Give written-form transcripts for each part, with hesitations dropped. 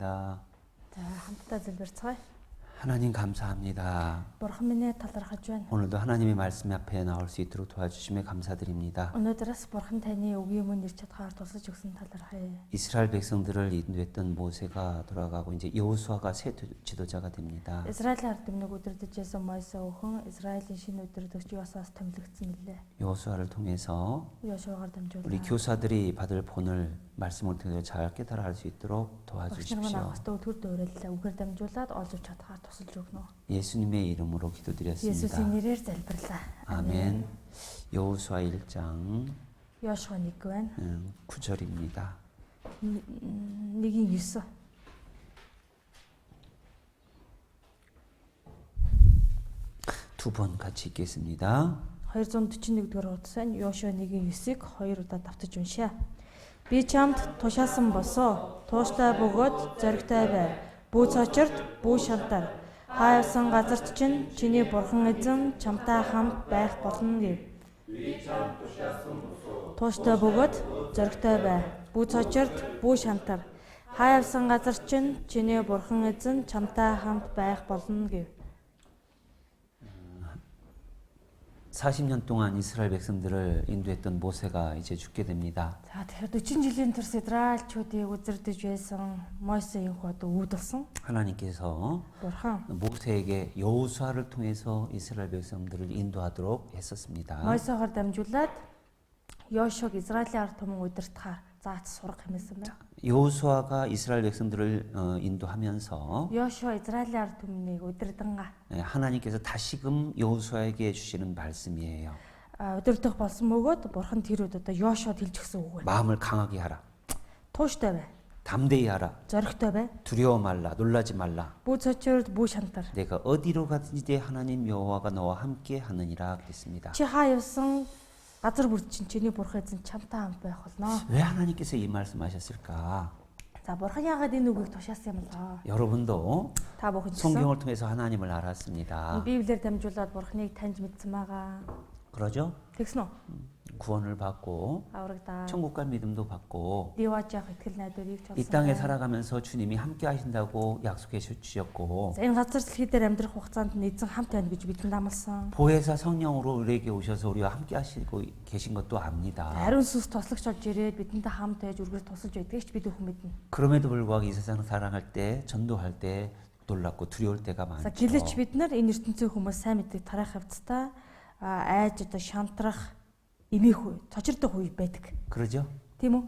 기도하겠습니다. За хамтдаа залбирцгаая. 하나님 감사합니다. Бурхан минь талархаж байна. 오늘도 하나님의 말씀 앞에 나올 수 있도록 도와주심에 감사드립니다. Өнөөдрөөс Бурхан таны үгийн өмнө ирж чадхаар тусаж өгсөн талархая. 이스라엘 백성들을 인도했던 모세가 돌아가고 이제 여호수아가 새 지도자가 됩니다. Израилийн ард түмнийг удирдах байсан Мойсе өхөн Израилийн шинэ удирдагч Йосуас томилогдсон мөлий. 여호수아를 통해서 Йошуагаар 우리 дамжуулаад 교사들이 받을 본을 말씀을 통해서 잘 깨달아 할 수 있도록 багшнараа 도와주십시오. авах ёстой төр дөөрөл үгээр дамжуулаад олж авч чадхаар тусалж өгнө. 예수님의 이름으로 기도드렸습니다. Есүсийн нэрээр залбирлаа. 아멘. 여호수아 1장 Йошуа 1 байна. 9절입니다. 1:9. 두 번 같이 읽겠습니다. 241-р хуудас Йошуа 1:9-ыг 2 удаа давтаж уншъя. Би чамд тушаасан босоо, тууштай бөгөөд зоригтой бай. Бүү цочорт, бүү шантар. Хаавсан газарт чинь чиний бурхан эзэн чамтай хамт байх болно гэв. Тууштай бөгөөд зоригтой бай. Бүү цочорт, бүү шантар. Хаавсан газарт чинь чиний бурхан эзэн чамтай хамт байх болно гэв. 40년 동안 이스라엘 백성들을 인도했던 모세가 이제 죽게 됩니다. За тэгэхээр 40 жилийн турш Израильчүүдийг үзэрдэж байсан Мойсе энх одоо үүдэлсэн. 하나님께서 Бурхан 모세에게 여호수아를 통해서 이스라엘 백성들을 인도하도록 했었습니다. Мойсегаар дамжуулаад Йошуаг Израилийн ард түмэн удирдахаар заац сурах хэмээсэн байна. 여호수아가 이스라엘 백성들을 인도하면서 Йошуа Израилийн ард түмнийг удирдангаа 하나님께서 다시금 여호수아에게 주시는 말씀이에요. удирдах болсон мөгөөд Бурхан тэрүүд одоо Йошуад хэлж өгсөн үг байна. 마음을 강하게 하라. Тууштай бай. 담대히 하라. Зоригтой бай. 두려워 말라. 놀라지 말라. Бүү цочорд бүү шантар. 내가 어디로 가든지 하나님 여호와가 너와 함께 하느니라 그랬습니다. Чи хаа явсан газар бүр чинь чиний бурхан эзэн чамтай хамт байх болно. 왜 하나님께서 이 말씀하셨을까? За Бурхан яагаад энэ үгийг тушаасан юм болоо? 여러분도 Та бүхэн ч гэсэн 성경을 통해서 하나님을 알았습니다. Библиэр дамжуулаад Бурханыг таньж мэдсэн байгаа. 그러죠? Тэгсэн үү? 구원을 받고 Аврагдаа. 천국 갈 믿음도 받고 Диваж явах итгэл найдварыг ч 이 땅에 살아가면서 주님이 함께 하신다고 약속해 주셨고 За энэ газар дэлхий дээр амьдрах хугацаанд нь эзэн хамт байна гэж бидэнд амласан. 보혜사 성령으로 우리에게 오셔서 우리와 함께 하시고 계신 것도 압니다. Ариун сүнс тослогч болж ирээд бидэнтэй хамт байж үргэлж тусалж байдгийг ч бид бүхэн мэднэ. 그럼에도 불구하고 이 세상 살아갈 때 전도할 때 놀랍고 두려울 때가 За 많죠. гэлээч бид нар энэ ертөнцийн хүмүүс сайн мэддэг тарайх хавцтай айж одоо шантрах эмээх үе, цочирдох үе байдаг. 그러죠? Тийм үү?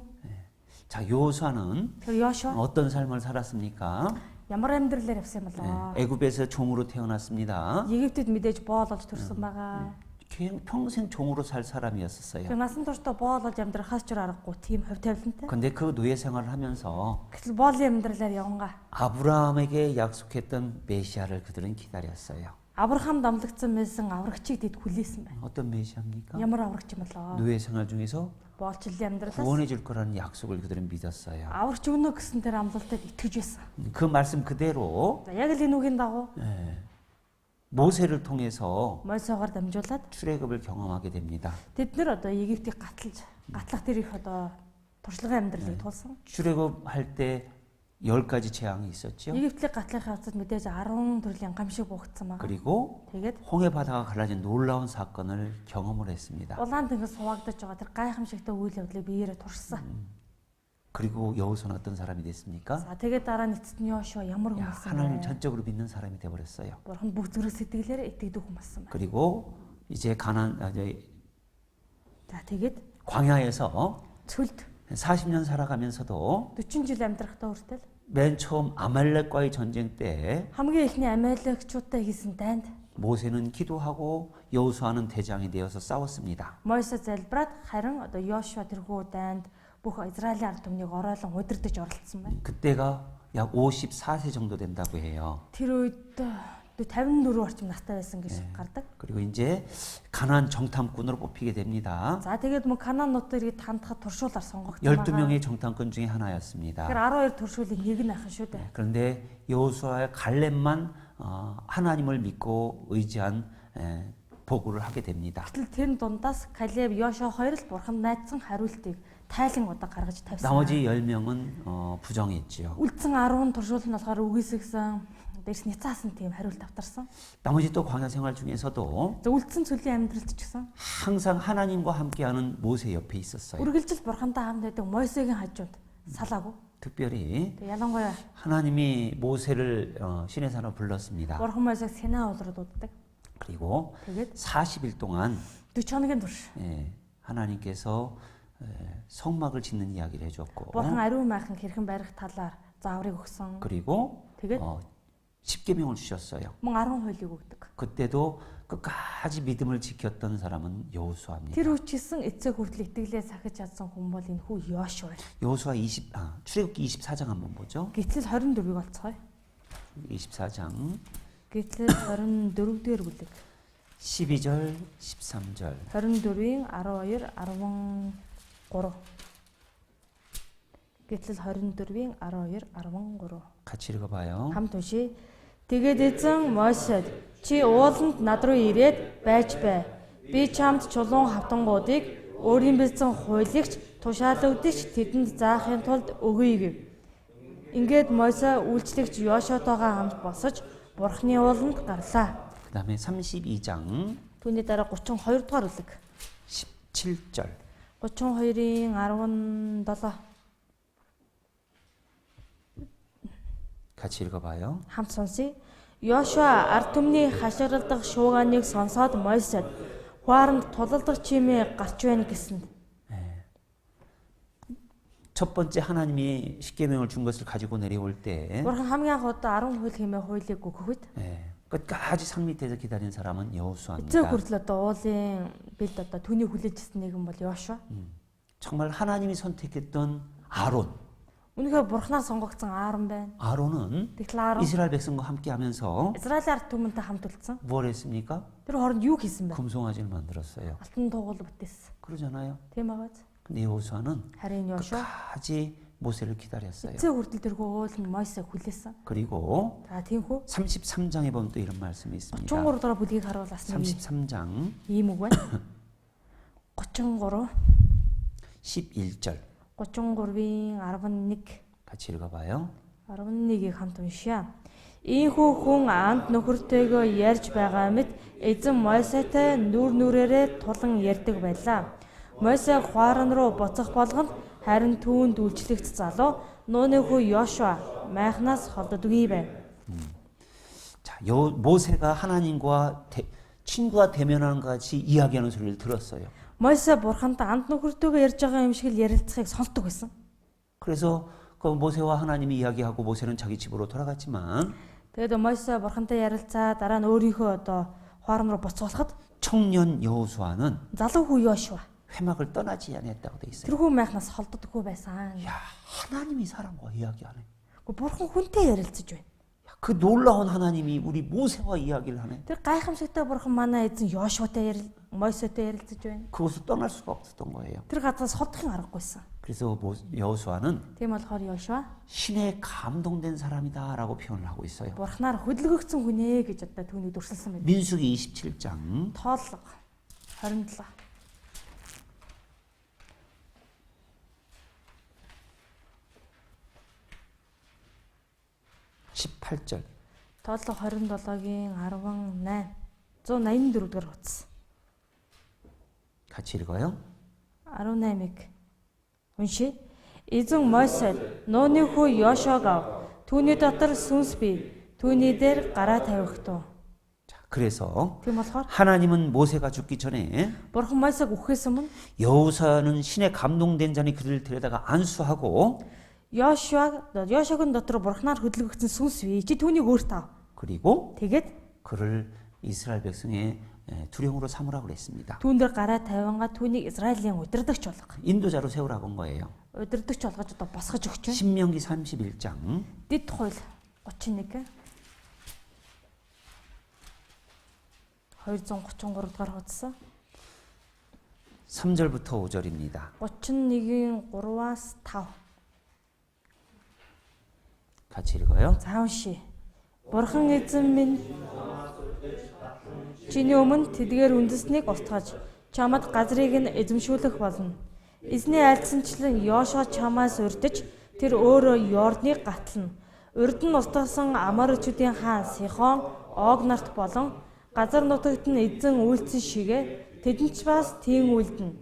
자, 여호수아는 Тэр Йошуа 어떤 삶을 살았습니까? ямар амьдралаар явсан юм болоо? 애굽에서 종으로 태어났습니다. Египтэд мэдээж боол болж төрсөн байгаа. 평생 종으로 살 사람이었었어요. Тэр насан туршдаа боол болж амьдрахаас ч аргагүй тийм хувь тавилантай. 근데 그 노예 생활을 하면서 Гэтэл боолын амьдралаар явнгаа. 아브라함에게 약속했던 메시아를 그들은 기다렸어요. Авраам дамлагдсан байсан аврагчийг тэд хүлээсэн байна. 어떤 메시아입니까? Ямар аврагч юм болоо? 노예 생활 중에서 Боолчлын амьдралаас 구원해 줄 거라는 약속을 그들은 믿었어요. аврагч өгнө гэсэн тэр амлалтад итгэж байсан. 그 말씀 그대로 За яг л энэ үгийн дагуу 모세를 통해서 Мойсегаар дамжуулаад 출애굽을 경험하게 됩니다. тэд нэр одоо Египтийг гатлах тэр их одоо туршлагын амьдралыг тулсан. 출애굽할 때 10가지 재앙이 있었죠. Египтийг гатлахын хавцад мэдээж 10 төрлийн гамшиг буухацсан байгаа. 그리고 Тэгээд 홍해 바다가 갈라진 놀라운 사건을 경험을 했습니다. улаан тэнгис суваагдаж байгаа тэр гайхамшигтай үйл явдлыг биеэрээ туршсан. 그리고 여호수아는 어떤 사람이 됐습니까? За тэгээд дараа нь эцэст нь Йошуа ямар хүн 야, болсон 하나님 бэ? 전적으로 믿는 사람이 돼 버렸어요. Бурхан бүх зэрэг сэтгэлээр итгэдэг хүн болсон байна. 그리고 이제 За тэгээд 광야에서 цөлд 40년 살아가면서도 40 жил амьдрахтаа хүртэл 맨 처음 아말렉과의 전쟁 때 хамгийн ихний Амалекчуудтай хийсэн дайнд 모세는 기도하고 여호수아는 대장이 되어서 싸웠습니다. Мойсе залбираад харин одоо Йошуа тэрхүү дайнд бүх Израилийн ард түмнийг оройлон удирдах оролцсон байна. 그때가 약 54세 정도 된다고 해요. Тэр үед 54 орчим настай байсан гэж гардаг. 그리고 이제 가나안 정탐꾼으로 뽑히게 됩니다. За тэгээд мөн Канаан нутгийг хандхад туршуулаар сонгогдсон 12명의 정탐꾼 중에 하나였습니다. Тэр 12 туршуулын нэг нь ахын шүү дээ. 그런데 여호수아의 갈렙만 하나님을 믿고 의지한 보고를 하게 됩니다. Гэтэл тэр дундаас Калеб, Йошуа хоёр л бурхан найдсан хариултыг тайлангуудаа гаргаж тавьсан. 나머지 10명은 부정했지요. Үлдсэн 10 туршуул нь болохоор үгүйсгсэн, дээрс няцаасан тийм хариулт авtarсан. 나머지 또 광야 생활 중에서도 За үлдсэн цөлийн амьдралд ч гэсэн 항상 하나님과 함께하는 모세 옆에 있었어요. үргэлжил бурхантай хамт байдаг Мойсегийн хажууд салаагүй. 특별히 Тэг ялангуяа 하나님이 모세를 신의 산으로 불렀습니다. бурхан Мойсег Синай уулруу дууддаг. 그리고 Тэгээд 40일 동안 40 хоногийн турш 하나님께서 성막을 짓는 이야기를 해줬고, бурхан ариун майхан хэрхэн барих талаар зааврыг өгсөн. 그리고 тэгээд 10계명을 주셨어요. мөн 10 хуулийг өгдөг. 그때도 끝까지 믿음을 지켰던 사람은 여호수아입니다. Тэр үчилсэн эцэг хүртэл итгэлээ сахиж чадсан хүн бол энэ хүү Йошуа. 여호수아 출애굽기 24장 한번 보죠. Гэтэл 24-ийг олцгоё. 24장 Гэтэл 24 дээр бүлэг. 12절, 13절. 24-ийн 12, 13. Гэтэл 24-ийн 12, 13. 같이 읽어봐요. Хамт уншия. Тэгээд эзэн Мойсед чи ууланд над руу ирээд байж бай. Би чамд чулуун хавтангуудыг өөрийн бичсэн хуулигч тушаалуудыг тэдэнд заахын тулд өгье гэв. Ингээд Мойсе үйлчлэгч Йошуатойгоо хамт босож Бурхны ууланд гарлаа. 그다음에 32장 Түүний дараа 32 дугаар бүлэг. 17절. 32-ийн 17. 같이 읽어봐요. Хамт сонсъё. Йошуа ард түмний хашгиралдах шуугааныг сонсоод Мойсед хуаранд тулалдах чимээ гарч байна гэсэн. 첫 번째 하나님이 십계명을 준 것을 가지고 내려올 때 Бурхан хамгийн анх удаа 10 хууль хэмээх хуулийг өгөхөд 끝까지 산 밑에서 기다린 사람은 эцэг 여호수아입니다. хүртэл одоо уулын бэлд одоо түүний хүлээжсэн нэгэн бол Йошуа. 정말 하나님이 선택했던 아론. Үнэхээр Бурханаар сонгогдсон Аарон байна. 아론은 Тэгтэл Аарон 이스라엘 백성과 함께하면서 Израилийн ард түмэнтэй хамт үлдсэн. 뭘 했습니까? Тэр хооронд юу хийсэн бэ? 금송아지를 만들었어요. Алтан тугуул бүтээсэн. 그러잖아요. Тийм байгааз. 근데 여호수아는 Харин Йошуа 끝까지 모세를 기다렸어요. эцэг хүртэл тэрхүү уулын Мойсег хүлээсэн. 그리고 За тиймхүү 33장에 보면 또 이런 말씀이 있습니다. 33 дугаар бүлгийг харуулсан. 33장 Ийм үг байна. 33 11절 33-ийн 11 같이 읽어봐요. 11-ийг хамт уншъя. Ийхүү хүн анд нөхөртэйгөө ярьж байгаа мэт эзэн Мойсетэй нүрээрээ тулан ярьдаг байлаа. Мойсе хуаран руу буцах болгонд харин түүнд үйлчлэгч залуу нууны хүү Йошуа майхнаас холддоггүй байв. 자, 모세가 하나님과 친구와 대면하는 것 같이 이야기하는 소리를 들었어요. Мойсе бурхантай анд нөхөртэйгөө ярьж байгаа юм шиг л ярилцахыг сонсдог байсан. 그래서 그 모세와 하나님이 이야기하고 모세는 자기 집으로 돌아갔지만 Тэгээд Мойсе бурхантай ярилцаа дараа нь өөрийнхөө одоо хуаран руу буцуулахад 청년 여호수아는 залуу хүү Йошуа 회막을 떠나지 않았다고 돼 있어요. тэрхүү майхнаас холддоггүй байсан. 야, 하나님이 사람과 이야기하네. Гэхдээ бурхан хүнтэй ярилцаж байна. 야, 그 놀라운 하나님이 우리 모세와 이야기를 하네. Тэр гайхамшигтай бурхан манай эзэн Йошуатай Мойсетэй ярилцаж байна. 그것을 떠날 수가 없었던 거예요. Тэр газраас холдохын аргагүйсэн. 그래서 여호수아는 Тийм болохоор Йошуа 신에 감동된 사람이다라고 표현을 하고 있어요. бурхнаар хөдөлгөгдсөн хүн ээ гэж одоо түүнийг дүрсэлсэн байна. 민수기 27장 Тооллого 27. 18절 Тооллого 27-гийн 18 184 дугаар утас. 같이 읽어요. 18-ыг уншия. Эзэн Мойсед нууны хүү Йошуаг ав. Түүний дотор сүнс бий. Түүний дээр гараа тавигтуу. 자, 그래서 Тийм болохоор 하나님은 모세가 죽기 전에 бурхан Мойсег үхээс өмнө 여호수아는 신에 감동된 자니 그들을 데려다가 안수하고 Йошуагийн дотор бурхнаар хөдөлгөгдсөн сүнс бий. Чи түүнийг өөрт ав. 그리고 Тэгээд 그를 이스라엘 백성의 두령으로 삼으라고 그랬습니다. түүн дээр гараа тавианга түүнийг Израилийн удирдагч болгох. 인도자로 세우라고 한 거예요. Удирдагч болгож одоо босгож өгч байна. 신명기 31장 Дэд хууль 31 233 дугаар хуудас 3절부터 5절입니다. 31-ийн 3-аас 5. 같이 읽어요. За уншия. Бурхан эзэн минь чиний өмнө тэдгээр үндэснийг устгаж чамд газрыг нь эзэмшүүлэх болно. Эзний айлцсанчлан Йошуа чамаас урдж тэр өөрөө Йорданыг гатлана. Урд нь устгасан Аморичуудын хаан Сихон, Ог нарт болон газар нутагт нь эзэн үйлцэн шигэ тэдэнд ч бас тийм үйлдэнэ.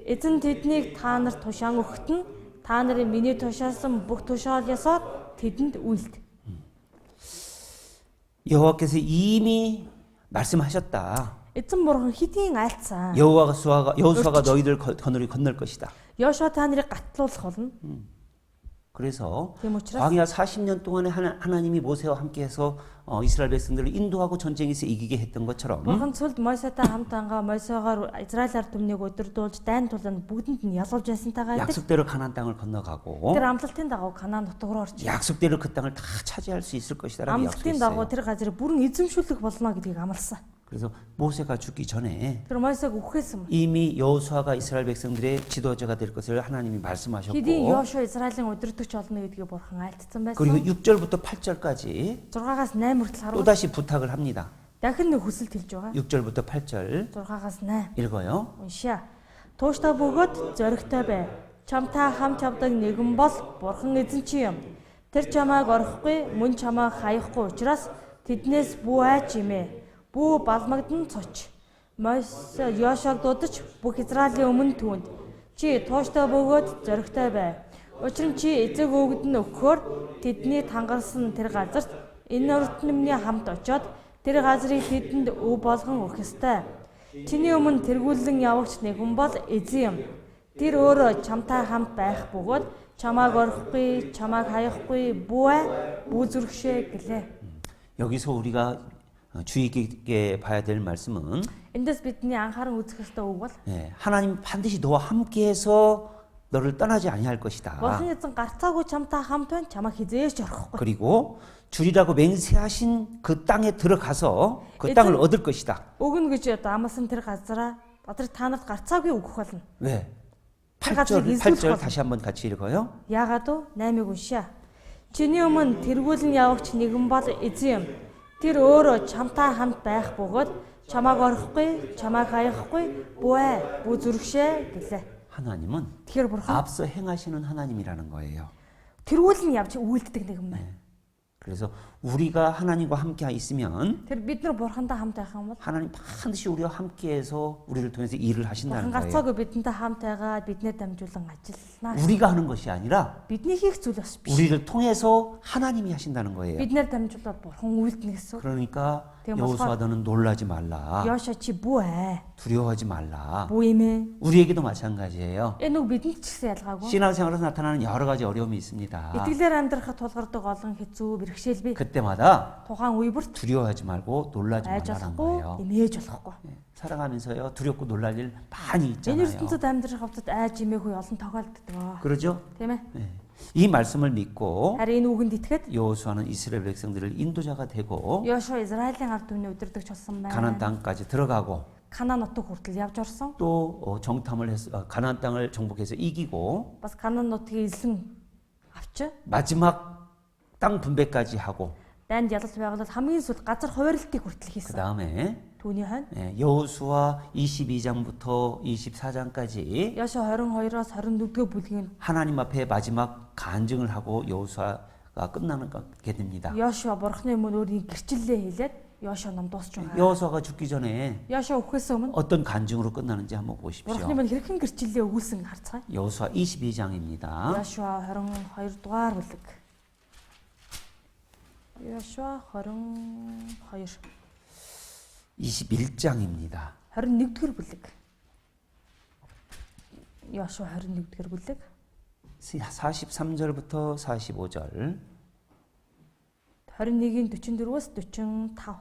Эзэн тэднийг та нарт тушаан өгөхт нь та нарын миний тушаасан бүх тушаалсаар тэдэнд үйлд. 여호와께서 이미 말씀하셨다. Эзэн бурхан хэдийн айлцсан. 여호수아가 너희들 건널 것이다. Йошуа та нарыг гатлуулах болно. 그래서 Тийм учраас 광야 40년 동안에 하나님이 모세와 함께해서 이스라엘 백성들을 인도하고 전쟁에서 이기게 했던 것처럼 бурхан цүлд Мойсетай хамт ангаа Мойсегаар Израиль ард түмнийг өдөрдүүлж дайн туланд бүгдэнд нь ялгавж байсантайгаа адил 약속대로 가나안 땅을 건너가고 тэр амлалтын дагуу Канаан нутаг руу орж 약속대로 그 땅을 다 차지할 수 있을 것이다라고 амлалтын дагуу 약속했어요. тэр газрыг бүрэн эзэмшүүлэх болно гэдгийг амласан. 그래서 모세가 죽기 전에 Тэр Мойсег үхээс өмнө 이미 여호수아가 이스라엘 백성들의 지도자가 될 것을 하나님이 말씀하셨고 хэдийн Йошуа Израилийн өдөртөгч болно гэдгийг бурхан айлтсан 그리고 байсан. 6절부터 8절까지 6-аас 8 хүртэл харуул 또다시 부탁을 합니다. дахин нэг хүсэлт хэлж байгаа. 6절부터 8절 6-аас 8 읽어요. уншаа. Тууштай бөгөөд зоригтой бай. Чамтай хамт явдаг нэгэн бол бурхан эзэн чи юм. Тэр чамайг орохгүй, мөн чамайг хаяхгүй учраас тэднээс бүү айч имэ. Бүү балмагдан цоч. Мойсе Йошуаг дуудаж бүх Израилийн өмнө түүнд чи тууштай бөгөөд зоригтой бай. Учир нь чи эзэг өгд нь өгөхөөр тэдний тангарсан тэр газарт энэ уртнымны хамт очоод тэр газрыг тэдэнд өв болгон өгөх ёстой. Чиний өмнө тэргүүлэн явагч нэгэн бол эзэн юм. Тэр өөрөө чамтай хамт байх бөгөөд чамайг орохгүй, чамайг хаяхгүй, бүү зүрхшээ гэлээ. 여기서 우리가 주의 깊게 봐야 될 말씀은 Эндээс бидний анхааран үзэх ёстой үг бол 하나님 반드시 너와 함께해서 너를 떠나지 아니할 것이다. бурхан эзэн гарцаагүй чамтай хамт байна, чамайг хизээж орохгүй. 그리고 주리라고 맹세하신 그 땅에 들어가서 그 땅을 얻을 것이다. Өгнө гэж одоо амласан тэр газараа та нарт гарцаагүй өгөх болно. 왜? газрыг 8절 эзлүүлэх 다시 한번 같이 읽어요. Яагаад вэ? 8-ыг уншаа. Чиний өмнө тэргүүлэн явагч нэгэн бол эзэн юм. Тэр өөрөө чамтай хамт байх бөгөөд чамайг орохгүй, чамайг хаяхгүй, бүү зүрхшээ гэлээ. 하나님은 Тэгэхээр бурхан 앞서 행하시는 하나님이라는 거예요. тэргүүлэн явж үйлддэг нэгэн байна. 그래서 우리가 하나님과 함께 있으면 Тэр бид нар бурхантай хамт байх юм бол 하나님 반드시 우리와 함께해서 우리를 통해서 일을 бурхан 하신다는 거예요. гарцаагүй бидэнтэй хамт байгаад биднээ дамжуулан ажиллана. 우리가 하는 것이 아니라 Бидний хийх зүйл бас биш. 우리를 통해서 하나님이 하신다는 거예요. Биднээр дамжуулаад бурхан үйлдэнэ гэсэн. 그러니까 그게 여호수아 너는 놀라지 말라. Йошуа чи бүү 두려워하지 말라. бүү имэ. 우리에게도 마찬가지예요. Энэ үг бидэнд ч гэсэн ялгаагүй. 신앙생활에서 나타나는 여러 가지 어려움이 있습니다. Итгэлээр амьдрахад тулгардаг олон хэцүү бэрхшээл бий. 그때마다 Тухайн үе бүрт 두려워하지 말고 놀라지 айж 말라는 болохгүй, 거예요. имээж болохгүй. 살아가면서요 두렵고 놀랄 일 많이 Энэ 있잖아요. ертөнцид амьдрах хувцад айж имээгүй олон тохиолддог. 그러죠? Тийм ээ. 이 말씀을 믿고 Харин энэ үгэнд итгэхэд 여호수아는 이스라엘 백성들을 인도자가 되고 Йошуа Израилийн ард түмний өдөрдөгч болсон 가나안 байна. 땅까지 들어가고 Канаан нутаг хүртэл явж орсон. 또 정탐을 해서 가나안 땅을 정복해서 이기고 Бас Канаан нутгийг эзлэн авч 마지막 땅 분배까지 하고 дайнд ялалт байгуулаад хамгийн сүүлд газар хуваарлтыг хүртэл 그 хийсэн. 다음에 Түүний хойно 여호수아 22장부터 24장까지 Йошуа 22-оос 24-р бүлгийн 하나님 앞에 마지막 간증을 하고 여호수아가 끝나게 됩니다. Йошуа бурхны өмнө өөрийн гэрчлэлээ хийлээд Йошуа ном дуусч байгаа. 여호수아가 죽기 전에 Йошуа өгөхөөс өмнө 어떤 간증으로 끝나는지 한번 보십시오. бурхны өмнө хэрхэн гэрчлэлээ өгүүлсэн харцгаая. 여호수아 22장입니다. Йошуа 22 дугаар бүлэг. Йошуа 22 21장입니다. 21-р бүлэг. Йошуа 21-р бүлэг. 43절부터 45절. 21-ийн 44-өөс 45.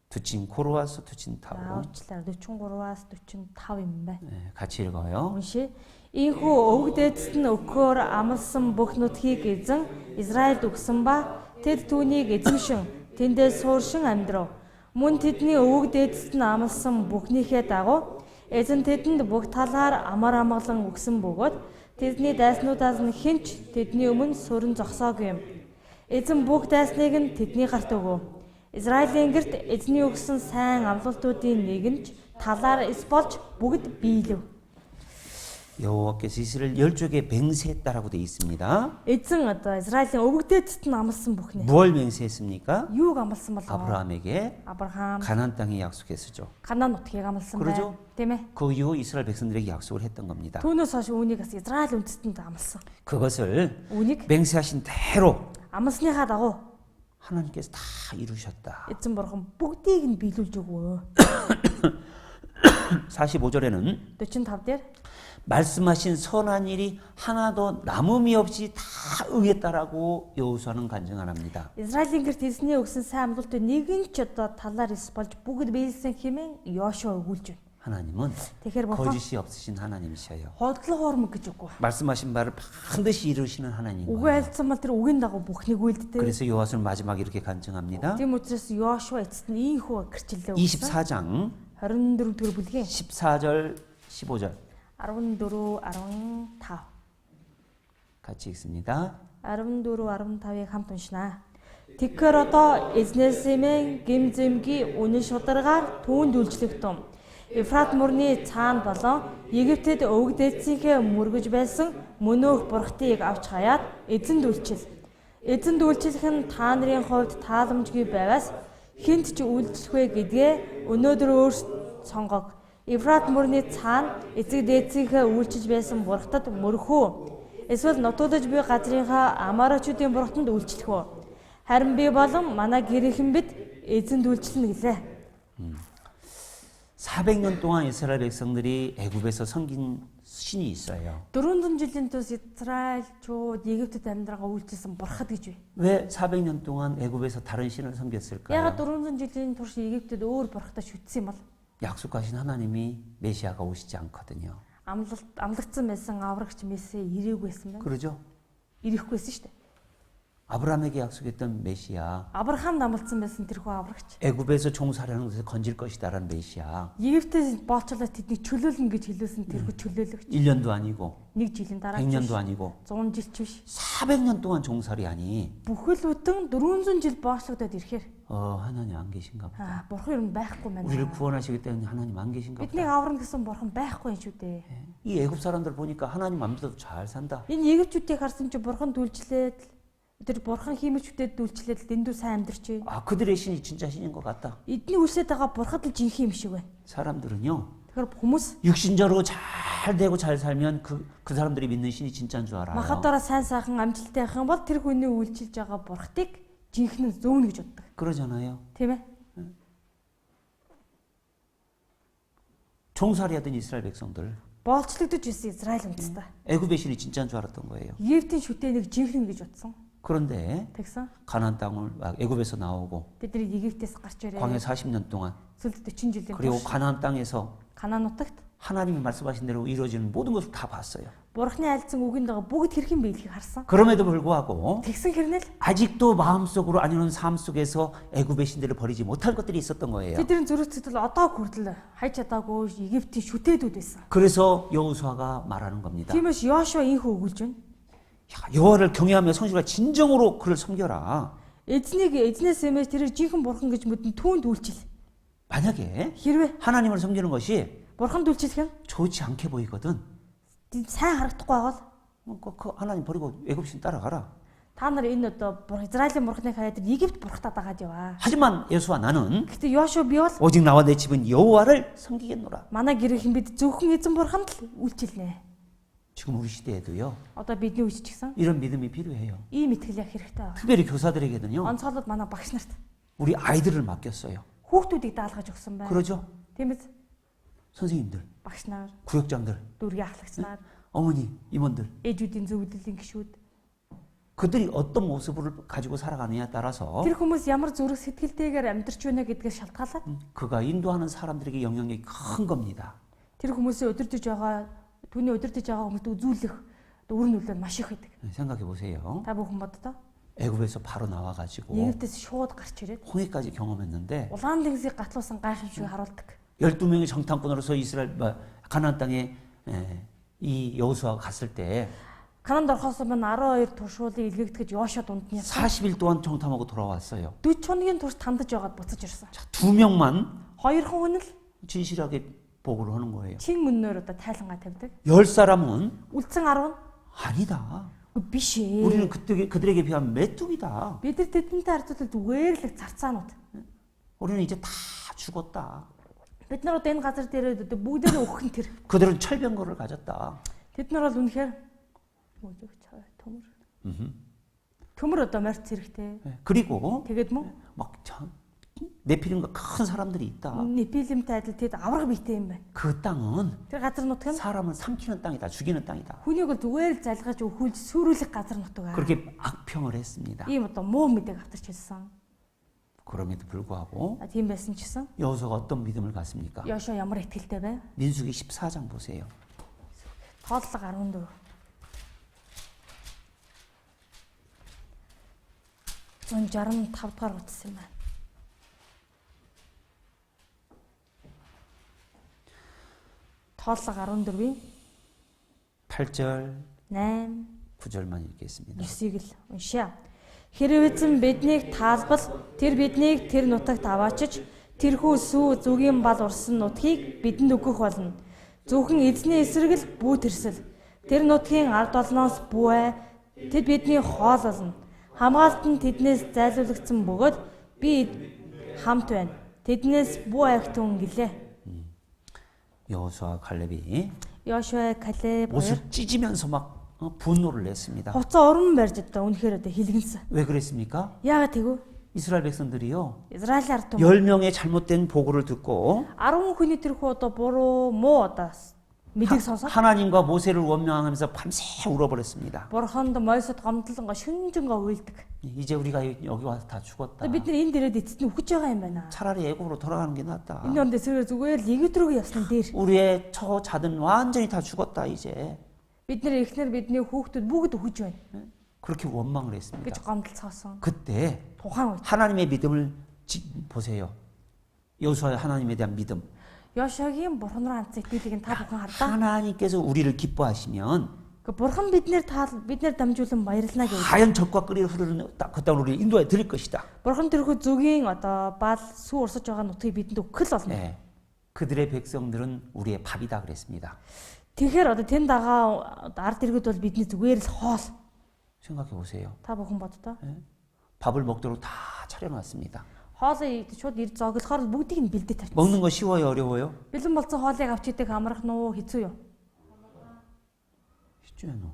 두친 코로아스 두친 타고. Уучлаарай 43-аас 45 юм байна. 같이 읽어요. Уншия. Ийхүү өвөг дээдсэд нь өгөхөөр амласан бүх нутгийг эзэн Израильд өгсөн ба тэд түүнийг эзэмшин тэндээ сууршин амьдрав. Мөн тэдний өвөг дээдсэд нь амласан бүхнийхээ дагуу эзэн тэдэнд бүх талаар амар амгалан өгсөн бөгөөд тэдний дайснуудаас нь хинч тэдний өмнө сүрэн зогсоогүй юм. Эзэн бүх дайсныг нь тэдний гарт өгөв. Израилийн гэрт эзний өгсөн сайн амлалтуудын нэг нь талаар эс болж бүгд биелв. 여호와께서 이스라엘 열족에 맹세했다라고 되어 있습니다. Эзэн одоо Израилийн өвгдөөцөд нь амласан бүхнээ. 뭘 맹세했습니까? Юуг амласан бол 아브라함에게 Авраам 가나안 땅에 약속했었죠. Канаан нутгийг амласан 그러죠? байна. Тийм ээ. 그 이후 이스라엘 백성들에게 약속을 했던 겁니다. Түүнээс хойш үүнийг бас Израиль үндэстэнд амласан. 그것을 Үүнийг 맹세하신 대로 амласныхаа дагуу 하나님께서 다 이루셨다. эзэн бурхан бүгдийг нь биелүүлж өгөө. 45절에는 45 дээр 말씀하신 선한 일이 하나도 남음이 없이 다 응했다라고 여호수아는 간증을 합니다. Израилийн гэрт эзний өгсөн сайн амлалтыг нэгэн ч одоо талаар эс болж бүгд биелсэн хэмээн Йошуа өгүүлж байна. 하나님은 Тэгэхээр бурхан 거짓이 없으신 하나님이셔요. хотлох хуурмаг гэж үгүй. 말씀하신 바를 반드시 이루시는 하나님. Үгүй айлцсан бол тэр үгийн дагуу бүхнийг үйлддэг. 그래서 여호수아는 마지막에 이렇게 간증합니다. Тийм учраас Йошуа эцэст нь ийхүү гэрчлэлээ өгсөн. 24장 24 дэх бүлгийн 14절 15절 14 15 같이 읽습니다. 14 15-ыг хамт уншнаа. Тэгэхээр одоо эзнээс эмээ гимзэмги үнэн шударгаар түүнд үйлчлэх тум. Ефрат мөрний цаана болон Египтэд өвөг дээдсийнхээ мөргөж байсан мөнөөх бурхтыг авч хаяад эзэнд үйлчил. Эзэнд үйлчлэх нь та нарын хувьд тааламжгүй байвас хинт ч үйлчлэх вэ гэдгээ өнөөдөр өөрсдөө сонгог. Ефрат мөрний цаана эцэг дээдсийнхээ үйлчилж байсан бурхтад мөрөхөө. Эсвэл нутуудаж буй газрынхаа амаарчуудын бурхтанд үйлчлэх үү? Харин би болон манай гэрийнхэн бид эзэнд үйлчлэнэ гэлээ. 400년 동안 이스라엘 백성들이 애굽에서 섬긴 신이 있어요. 400 жилийн турш Израильчууд Египтэд амьдрагаа үйлчилсэн бурхад гэж бай. 왜 400년 동안 애굽에서 다른 신을 섬겼을까요? Ягаад 400 жилийн турш Египтэд өөр бурхадаа шүтсэн юм бол 약속하신 하나님이 메시아가 오시지 않거든요. амлагдсан байсан аврагч месээ ирээгүй байсан байна. 그러죠? Ирэхгүйсэн шүү дээ. 아브라함에게 약속했던 메시아, Авраам амлагдсан байсан тэрхүү аврагч. 애굽에서 종살이하는 것을 건질 것이다라는 메시아, Египтээс болчлоо тэднийг чөлөөлнө гэж хэлсэн тэрхүү чөлөөлөгч. 1년도 아니고 1 жилийн дараа 100년도 아니고 100 жил ч биш. 400년 동안 종살이하니 Бүхэл бүтэн 400 жил боочлогдоод ирэхээр 하나님 안 계신가 보다. бурхан юм байхгүй байна. 우리를 구원하시기 때문에 하나님 안 계신가 Бидний 보다. аврах гэсэн бурхан байхгүй юм шүү дээ. 이 애굽 사람들 보니까 하나님 안 믿어도 잘 산다. Энэ Египтчүүдийг харсан чи бурхан дүүлжлээд тэр бурхан хиймэлчүүдэд дүүлжлээд дэндүү сайн амьдарч. 아, 그들의 신이 진짜 신인 것 같다. Эдний үлсээд байгаа бурхад л жинхэнэ юм шиг байна. 사람들은요, Тэгэхээр хүмүүс 육신적으로 잘 되고 잘 살면 그 사람들이 믿는 신이 진짜인 줄 알아요. махатаараа сайн сайхан амжилттай байх юм бол тэр хүний үйлчилж байгаа бурхтыг жинхэнэ зөөнө гэж боддог. 그러잖아요. Тийм ээ? 종살이하던 이스라엘 백성들, Боолчлогдож ирсэн Израиль үндэстэй. 애굽의 신이 진짜인 줄 알았던 거예요. Египтийн шүтэнийг жинхэнэ гэж бодсон. 그런데 Тэгсэн. 가나안 땅을 애굽에서 나오고 Тэдний Египтээс гарч ирээ. 광야 40년 동안 Сүлд 40 жилийн 그리고 турш 가나안 땅에서 Канаан нутагт 하나님이 말씀하신 대로 이루어지는 모든 것을 다 봤어요. Бурхны айлцсан үгийн дага бүгд хэрхэн биелхийг харсан. 그럼에도 불구하고 Тэгсэн хэрнээ л 아직도 마음속으로 아니면 삶 속에서 애굽의 신들을 버리지 못할 것들이 있었던 거예요. тэдний зүрх сэтгэл одоо хүртэл хайж чадаагүй Египтийн шүтээдүүд байсан. 그래서 여호수아가 말하는 겁니다. Тиймээс Йошуа ийхүү өгүүлж байна. 야, 여호와를 경외하며 성실과 진정으로 그를 섬겨라. Эзнээс эмээс тэрийг жинхэнэ бурхан гэж мэдэн түүнд үйлчил. 만약에 Хэрвээ 하나님을 섬기는 것이 бурханд үйлчлэх нь 좋지 않게 보이거든. сайн харагдахгүй байвал 그 하나님 버리고 애굽신 따라가라. та нар энэ одоо Израилийн бурхныг хаяад Египт бурхтаа дагаад яваа. 하지만 예수와 나는 Гэхдээ Йошуа би бол 오직 나와 내 집은 여호와를 섬기겠노라. манай гэрийнхэн бид зөвхөн эзэн бурханд л үйлчилнэ. 지금 우리 시대에도요. Одоо бидний үеч ч гэсэн 이런 믿음이 필요해요. ийм итгэл яг хэрэгтэй байна. 특별히 교사들에게는요. Онцгойлоод манай багш нарт 우리 아이들을 맡겼어요. хүүхдүүдийг даалгаж өгсөн байна. 그러죠? Тийм ээ. 선생님들, Багш нар, 구역장들, дүүргийн ахлагч нар, 어머니, 임원들. ээжүүдийн зөвлөлийн гишүүд 그들이 어떤 모습을 가지고 살아가느냐에 따라서 тэр хүмүүс ямар зүрх сэтгэлтэйгээр амьдарч байна гэдгээс шалтгаалаад 그가 인도하는 사람들에게 영향력이 큰 겁니다. тэр хүмүүсийн удирдах байгаа түүний удирдах байгаа хүмүүст үзүүлэх үр нөлөө нь маш их байдаг. 생각해 보세요. Та бүхэн боддоо. 애굽에서 바로 나와가지고 Египтээс шууд гарч ирээд 홍해까지 경험했는데 улаан дэнгисийг гатлуулсан гайхамшиг харуулдаг. 12명의 정탐꾼으로서 이스라엘 가나안 땅에 이 여호수아가 갔을 때 Канаанд орохоос өмнө 12 туршуулын илгээгдэхэж Йошуа дунд нь 40일 동안 정탐하고 돌아왔어요. 40 хоногийн турш тандаж яваад буцаж ирсэн. 자, 2명만 2 хүн л 진실하게 보고를 하는 거예요. Чин мөннөр одоо тайлангаа тавьдаг. 10사람은 Үлдсэн 10 아니다. биш ээ. 우리는 그들에게 비하면 메뚜기다. Бид нар тэдэнтэй харьцуулбал зүгээр л зарцаанууд. 우리는 이제 다 죽었다. Бид нар одоо энэ газар дээр одоо бүгдээ өөхөн тэр. 그들은 철병거를 가졌다. Тэд нар бол үнэхээр төмөр одоо март зэрэгтэй. 예, 그리고 Тэгээд мөн 막 네피림과 큰 사람들이 있다. Непилимтэй адил тэд авраг биетэй юм байна. 그 땅은 Тэр газар нутг нь 사람을 삼키는 땅이다. 죽이는 땅이다. хүнийг бол зүгээр л залгаж өхүүлж сүрүүлэх газар нутг аа. 그렇게 악평을 했습니다. Ийм одоо муу мэдээг авторч хэлсэн. 그럼에도 불구하고 Тийм байсан ч гэсэн 여호수아가 어떤 믿음을 갖습니까? Йошуа ямар итгэлтэй бай? 민수기 14장 보세요. Тооллого 14. Зун 65 дахь утсан юм байна. Тооллого 14-ийн 8절, 8, 9절만 읽겠습니다. 9-ийг л уншаа. Хэрв эзэн биднийг таалбал тэр биднийг тэр нутагт аваачиж тэрхүү сүү зүгийн бал урсан нутгийг бидэнд өгөх болно. Зөвхөн эзний эсрэг л бүү тэрсэл. Тэр нутгийн ард олноос бүү тэд бидний хоол болно. Хамгаалт нь тэднээс зайлуулагдсан бөгөөд би хамт байна. Тэднээс бүү айхтун гэлээ. 여호수아 갈렙이 Йошуа Калеб хоёр 옷을 찢으면서 막 분노를 냈습니다. хувцас уран барьж одоо үнэхээр одоо хилгэнсэн. 왜 그랬습니까? Яагаад тэгв? 이스라엘 백성들이요. Израиль ард түмэн 10명의 잘못된 보고를 듣고 10 хүний тэрхүү одоо буруу муу одоо мэдээг сонсоод 하나님과 모세를 원망하면서 밤새 울어버렸습니다. бурханд Мойсед гомдлонго шүнжэнгөө уйлдаг. 이제 우리가 여기 와서 다 죽었다. Одоо бид нар энд ирээд эцэст нь үхэж байгаа юм байна. 차라리 애굽으로 돌아가는 게 낫다. Энэ онд эсрэгээр зүгээр л Египт рүү явсан дээр 우리의 처자들은 완전히 다 죽었다 이제. бид нар эхнэр бидний хүүхдүүд бүгд үхэж байна 그렇게 원망을 했습니다. гэж гомдлцоосон. 그때 Тухайн үед 하나님의 믿음을 보세요. 여호수아의 하나님에 대한 믿음. Йошуагийн бурхан руу хандсан итгэлийг та бүхэн хардаа. 하나님께서 우리를 기뻐하시면 Гэхдээ бурхан бид нар дамжуулан баярлна гэж. 하얀 젖과 끓이를 흐르는 그 땅을 우리 인도에 드릴 것이다. Бурхан тэрхүү зүгийн одоо бал сүү урсаж байгаа нутгийг бидэнд өгөх л болно. 네. 그들의 백성들은 우리의 밥이다 그랬습니다. Тэгэхээр одоо тэнд байгаа ард иргэд бол бидний зүгээр л хоол. 생각해 보세요. Та бүхэн боддоо. 밥을 먹도록 다 차려놨습니다. Хоолыг шууд ир зоглохоор бүгдийг нь бэлдээ тавьчихсан. 먹는 거 쉬워요, 어려워요? Бэлэн болсон хоолыг авч идэх амрах нь хэцүү юу? 쉽잖아요.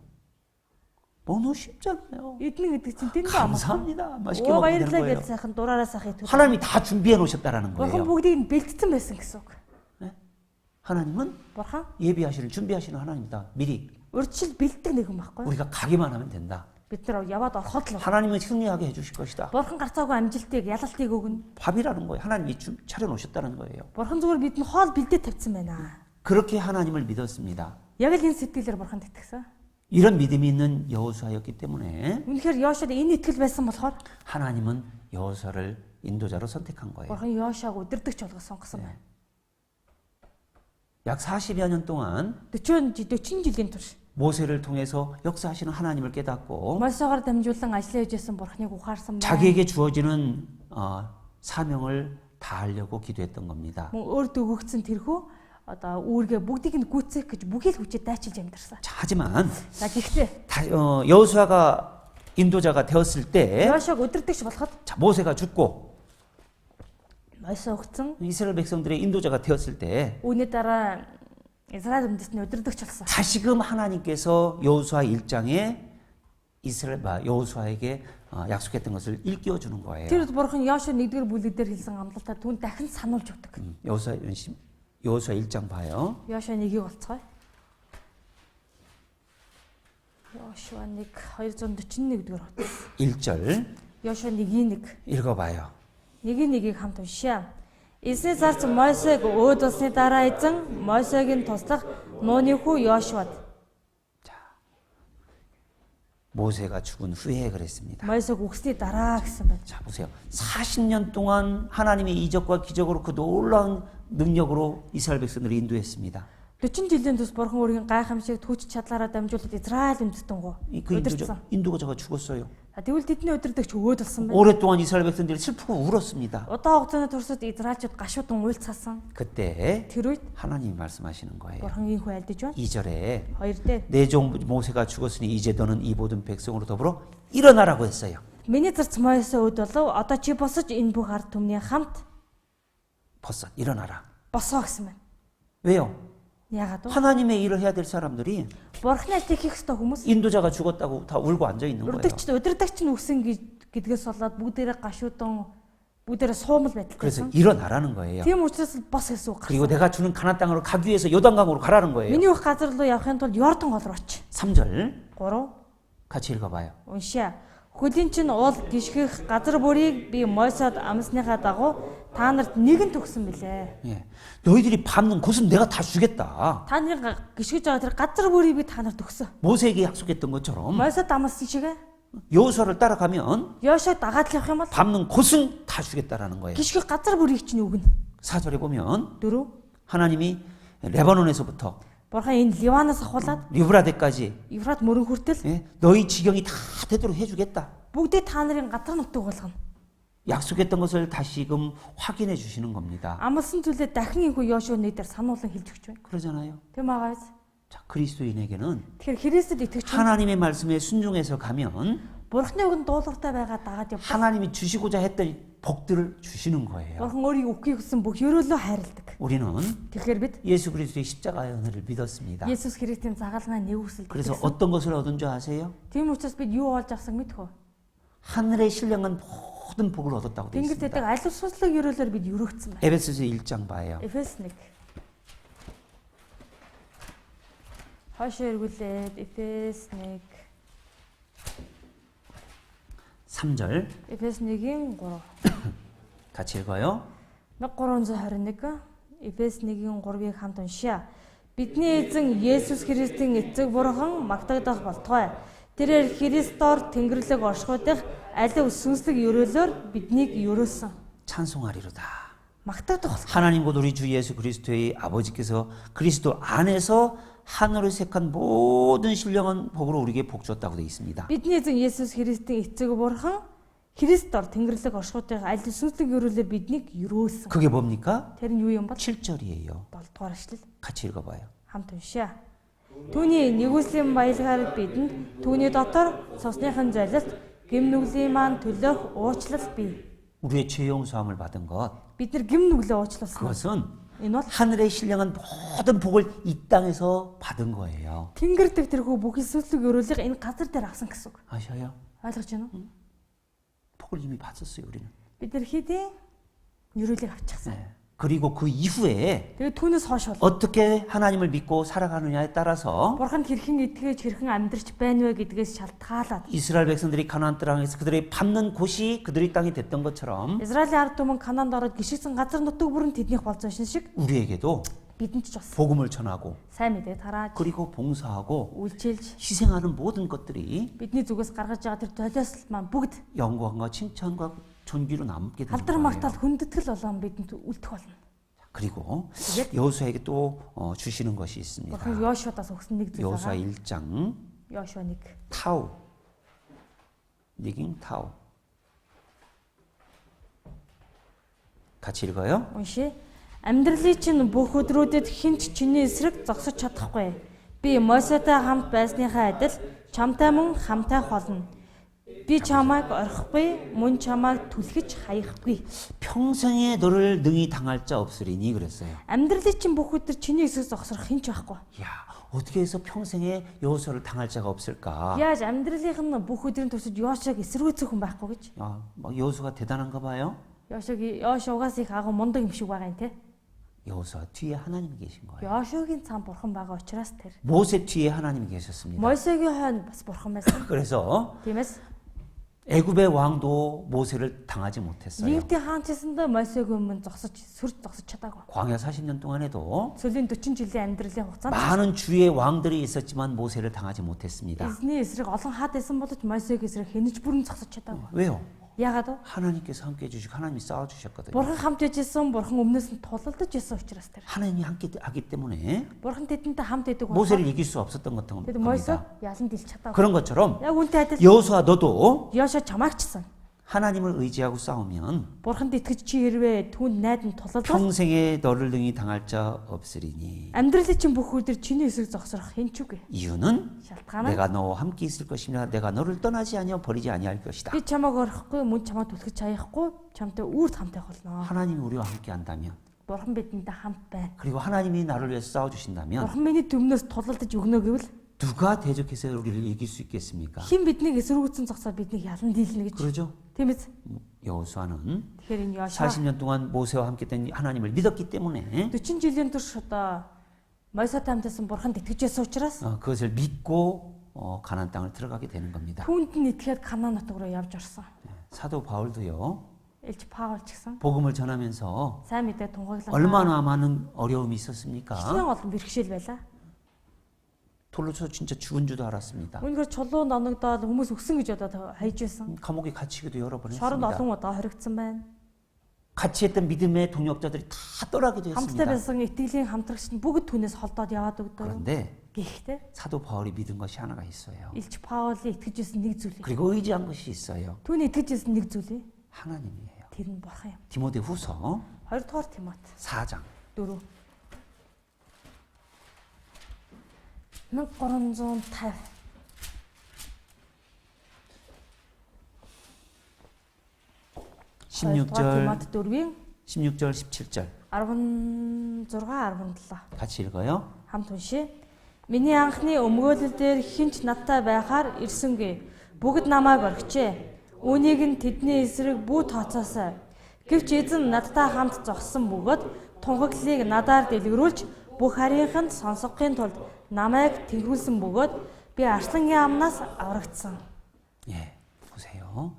먹는 거 쉽잖아요. Эднэ гэдэг чинь тэнд амархан. 감사합니다. 맛있게 Оо 먹으면 되는 баярлалаа 거예요. гэж сайхан дураараа сайхан итгэв. 하나님이 다 준비해 놓으셨다라는 Бурхан 거예요. бүгдийг нь бэлдсэн байсан гэсэн үг. 하나님은 Бурхан 예비하시는 준비하시는 하나님이다. 미리 урьдчил бэлддэг нэг юм байхгүй юу? 우리가 가기만 하면 된다. Бид нар яваад ороход л 하나님은 승리하게 해주실 것이다. Бурхан гарцаагүй амжилтыг ялалтыг өгнө. 밥이라는 거예요. 하나님이 차려 놓으셨다는 거예요. Бурхан зүгээр бидэнд хоол бэлдээ тавьсан байна. 그렇게 하나님을 믿었습니다. Яг л энэ сэтгэлээр Бурханд итгэсэн. 이런 믿음이 있는 여호수아였기 때문에 Үнэхээр Йошуад энэ итгэл байсан болохоор 하나님은 여호수아를 인도자로 선택한 거예요. Бурхан Йошуаг өдөрдөгч болгож сонгосон байна. 약 40여 년 동안 40 жилийн турш 모세를 통해서 역사하시는 하나님을 깨닫고 Мосеогоор дамжуулан ажиллаж яжсэн Бурханыг ухаарсан байна. 자기에게 주어지는 사명을 다하려고 기도했던 겁니다. Мөн өөртөө өгөгдсөн тэрхүү одоо үүргээ бүгдийг нь гүйцээх гэж бүхий л хүчээр дайчилж амьдарсан. 자, 하지만 За гэхдээ 여호수아가 인도자가 되었을 때 Йошуаг өдөрдөгч болоход 자, 모세가 죽고 Мосе өгсөн. 이스라엘 백성들의 인도자가 되었을 때 Үүний дараа Израиль үндэстний өдөрдөгч болсон. 다시금 하나님께서 여호수아 1장에 여호수아에게 약속했던 것을 일깨워 주는 거예요. Тэр Бурхан Йошуа 1-р бүлэг дээр хэлсэн амлалтаа түүнд дахин сануулж өгдөг. 여호수아 1장 봐요. Йошуа 1-ийг болцгоё. Йошуа 1 241-р хот. 1절 Йошуа 1-ийн 1. 읽어봐요. 1-1-ийг хамт уншаа. Эсээ зарц Мосег өөд усны дараа эзэн Мосегийн туслах Нууны хүү Йошуад. 모세가 죽은 후에 그랬습니다. Мосег үхсний дараа гэсэн байна. 자, 보세요. 40년 동안 하나님의 이적과 기적으로 그 놀라운 능력으로 이스라엘 백성들을 인도했습니다. 40 жилийн төс Бурхан өөрийн гайхамшиг түүч чадлаараа дамжуулаад Израиль үндэстэн гоо 그 удирдсан. 인도자가 죽었어요. Тэгвэл тэдний өдөртөгч өөд болсон байна. 오랫동안 이스라엘 백성들이 슬프고 울었습니다. Удаан хугацааны туршид Израильчууд гашуудан уйлцсан. 그때 Тэр үед 하나님이 말씀하시는 거예요. Бурхан ийхүү альдаж байна. 2절에 2-д 내 종 모세가 죽었으니 이제 너는 이 모든 백성으로 더불어 일어나라고 했어요. Миний зарц Мойсе өд болов. Одоо чи босож энэ бүх ард түмний хамт 벗어 일어나라. босоо гэсэн байна. 왜요? Яагаад вэ? 하나님의 일을 해야 될 사람들이 Бурханы ажлыг хийх ёстой хүмүүс 인도자가 죽었다고 다 울고 앉아 있는 거예요. өдөртөгч нь үсэн гэдгээс болоод бүгдээрээ гашуудан бүгдээрээ суумал 그래서 байдалтай. 일어나라는 거예요. Тийм учраас бос гэсэн үг. 그리고 내가 주는 가나안 땅으로 가기 위해서 요단강으로 가라는 거예요. Миний бүх газар руу явахын тулд Йордан гол руу оч. 3절 3 같이 읽어봐요. уншаа. Хөлийн чинь уул гიშгэх газар бүрийг би Мойсед амсныхаа дагуу та нарт нэгэн төгсөн билээ. 예. 너희들이 밟는 곳은 내가 다 주겠다. Та нарын гიშгэж байгаа тэр газар бүрийг би та нарт өгсөн. 모세에게 약속했던 것처럼 Мойсед амсан шиг 여호수아를 따라가면 Йошуаг дагаад л явах юм бол 밟는 곳은 다 주겠다라는 거예요. гიშгэх газар бүрийг чинь өгнө. 4절에 보면 4 하나님이 레바논에서부터 Бурхан энэ Ливанаас ахуулаад 유브라데까지 Евфрат мөрөн хүртэл 예, 너희 지경이 다 되도록 해주겠다. бүгдээ та нарын газар нутаг болгоно. 약속했던 것을 다시금 확인해 주시는 겁니다. Амлсан зүйлээ дахин ийхүү Йошуа нэг дээр сануулan хэлж өгч байна. 그러잖아요. Тийм байгаа биз? 자, 그리스도인에게는 Тэгэхээр Христэд итгэж 하나님의 말씀에 순종해서 가면 Бурханы үгэнд дуулууртай байгаа дагаад явбал 하나님이 주시고자 했던 복들을 주시는 거예요. Бурхан өөрийг өгөхийг хүссэн бүх ёроолоо хайрладаг. 우리는 Тэгэхээр бид 예수 그리스도의 십자가의 은혜를 믿었습니다. Есүс Христийн загалмай нэгүсэлд 그래서 итгэсэн. 어떤 것을 얻은 줄 아세요? Тийм учраас бид юу олж авсан мэдхүү. 하늘의 신령한 모든 복을 얻었다고 되어 Тэнгэр дэдэг 있습니다. аль суслаг ёроолоор бид өрөөгдсөн байна. 에베소서 1장 봐요. Эфес 1. Хойшоо эргүүлээд Эфес 1. 3절 Эфес 1-ийн 3. 같이 읽어요. 1321 Эфес 1-ийн 3-ыг хамт уншъя. Бидний эзэн Есүс Христийн эцэг бурхан магтагдах болтугай. Тэрээр Христоор Тэнгэрлэг оршихуйдах алив сүнслэг ёроолоор биднийг ёрөөсөн. 찬송하리로다. Магтагдах бол 하나님 곧 우리 주 예수 그리스도의 아버지께서 그리스도 안에서 하늘을 색한 모든 신령한 복으로 우리에게 복 줬다고 되어 있습니다. бидний эзэн Есүс Христийн эцэг бурхан Христоор Тэнгэрлэг оршихуйдах алив сүнслэг ёроолоор биднийг ёрөөсөн. 그게 뭡니까? Тэр нь юу юм бол 7절이에요. 7-дугаар эшлэл. 같이 읽어봐요. Хамт уншъя. Түүний нэгүслийн баялгаар бидэнд түүний дотор цусныхын залилт гэм нүглийн маань төлөөх уучлал бий. 우리의 죄 용서함을 받은 것 Бид нар гэм нүглээ уучлалсан. 그것은 Энэ бол 하늘의 신령한 모든 복을 이 땅에서 받은 거예요. Тэнгэр дэх тэрхүү бүхий сүнслэг ёроолыг энэ газар дээр авсан гэсэн үг. 아셔요? Ойлгож байна уу? 복을 이미 받았어요, 우리는. Бид нар хэдийн ёроолыг авчихсан. 네. 그리고 그 이후에 Тэгээд түүнээс хойш бол 어떻게 하나님을 믿고 살아가느냐에 따라서 Бурханд хэрхэн итгэж хэрхэн амьдрч байна вэ гэдгээс шалтгаалаад 이스라엘 백성들이 가나안 땅에서 그들이 밟는 곳이 그들의 땅이 됐던 것처럼 Израилийн ард түмэн Канаанд ороод гიშгсэн газар нутаг бүрэн тэднийх болсон шиг 우리에게도 бидэнд ч бас 복음을 전하고 сайн мэдээ тарааж 그리고 봉사하고 үйлчилж 희생하는 모든 것들이 бидний зүгээс гаргаж байгаа тэр толиослол маань бүгд 영광과 칭찬과 존귀로 남게 되는 алдар 거예요. магтаал хүндэтгэл болон бидэнд үлдэх болно. 그리고 Тэгээд 여호수아에게 또 주시는 것이 있습니다. Бурхан Йошуадаас өгсөн нэг зүйл 여호수아 байгаа. 1장 Йошуа 1. 타우 니깅 타우 같이 읽어요. Уншия. Амьдралын чинь бүх өдрүүдэд хинч чиний эсрэг зогсож чадахгүй. Би Мосетай хамт байсныхаа адил чамтай мөн хамтайх болно. Би чамайг орхихгүй, мөн чамайг түлхэж хаяхгүй. 평생에 너를 능히 당할 자 없으리니 그랬어요. Амьдралын чинь бүх өдөр чиний эсрэг зогсох хинч байхгүй. 야, 어떻게 해서 평생에 여호수아를 당할 자가 없을까? Яаж амьдралынх нь бүх өдрийн туршид Йошуаг эсэргүүцэх хүн байхгүй гэж? 야, 막 여호수아가 대단한가 봐요. Йошуагаас их агуу мундаг юм шиг байгаа юм те. 여호수아 뒤에 하나님이 계신 거예요. Йошуагийн цаан бурхан байгаа учраас тэр. 모세 뒤에 하나님이 계셨습니다. Мойсегийн хойно бас бурхан байсан. 그래서 Тиймээс 애굽의 왕도 모세를 당하지 못했어요. Египтийн хаан ч гэсэндээ Мойсегийн өмнө сүрд зогсож чадаагүй. 광야 40년 동안에도 Сүүлийн 40 жилийн амьдралын хугацаанд 많은 주의 왕들이 있었지만 모세를 당하지 못했습니다. эзний эсрэг олон хаад байсан боловч Мойсегийн эсрэг хэнэж бүрэн зогсож чадаагүй. 왜요? Яагаад вэ? 하나님께서 함께 해주시고 하나님이 싸워주셨거든요. Бурхан хамт ижсэн, бурхан өмнөөс нь тулалдаж исэн учраас тэр. 하나님이 함께 하기 때문에 Бурхан тэдэнтэй хамт идэг 모세를 이길 수 없었던 것 Тэд Мойсыг 겁니다. ялан дэлж чадаагүй. 그런 것처럼 Яг үнтэй адил 여호수아 너도 Йошуа чамаагчсан. 하나님을 의지하고 싸우면 Бурханд итгэж чи хэрвээ түүнд найдан тулалдвал 평생에 너를 등이 당할 자 없으리니. амьдралын чинь бүх өдөр чиний эсрэг зогсрох хэн ч үгүй. 이유는 Шалтгаан нь 내가 너와 함께 있을 것이며 내가 너를 떠나지 아니하고 버리지 아니할 것이다. би чамааг орохгүй, мөн чамаа түлхэж аяхгүй, чамтай үрд хамт явах болно. 하나님이 우리와 함께 한다면 Бурхан бидэнтэй хамт байна. 그리고 하나님이 나를 위해서 싸워주신다면 Бурхан миний өмнөөс тулалдаж өгнө гэвэл 누가 대적해서 우리를 이길 수 있겠습니까? хэн биднийг эсрүүцэн зогсоод биднийг ялан дийлнэ гэж. 그러죠? Тийм биз? 여호수아는 Тэгэхээр энэ Йошуа 40년 동안 모세와 함께 했던 하나님을 믿었기 때문에 40 жилийн турш одоо Мойсетай хамтсан Бурханд итгэж байсан учраас 그것을 믿고 가나안 땅을 들어가게 되는 겁니다. түүнд нь итгээд Канаан нутаг руу явж орсон. 사도 바울도요. Илж Паул ч гэсэн 복음을 전하면서 сайн мэдээ тунгагласан. 얼마나 많은 어려움이 있었습니까? Хичнээн олон бэрхшээл байла. 돌로 쳐 진짜 죽은 줄도 알았습니다. Үүнгээр чулуун оногдоод хүмүүс өгсөн гэж одоо хайж байсан. 감옥에 갇히기도 여러 번 Шоронд 했습니다. олон удаа хоригдсан байна. 같이 했던 믿음의 동역자들이 다 떠나기도 Хамттай 했습니다. байсан итгэлийн хамтрагч нь бүгд түүнээс холдоод яваад өгдөө. 그런데 Гэхдээ 사도 바울이 믿은 것이 하나가 있어요. Илж Паулын итгэж байсан нэг зүйл. 그리고 의지한 것이 있어요. Түүний итгэж байсан нэг зүйл. 하나님이에요. Тэр нь Бурхан юм. 디모데후서 2 дугаар Тимот 4장 4. 1350 16절 Тимот 4-ийн 16절 17절 16 17 같이 읽어요. хамт уншия. Миний анхны өмгөөлөл дээр хинч надтай байхаар ирсэнгүй. Бүгд намайг орхижээ. Үүнийг нь тэдний эсрэг бүү тооцоосаа. Гэвч эзэн надтай хамт зогссон бөгөөд тунхаглалыг надаар дэлгэрүүлж бүх харийнханд сонсгохын тулд намайг тэнхрүүлсэн бөгөөд би арслангийн амнаас аврагдсан. 예, 보세요.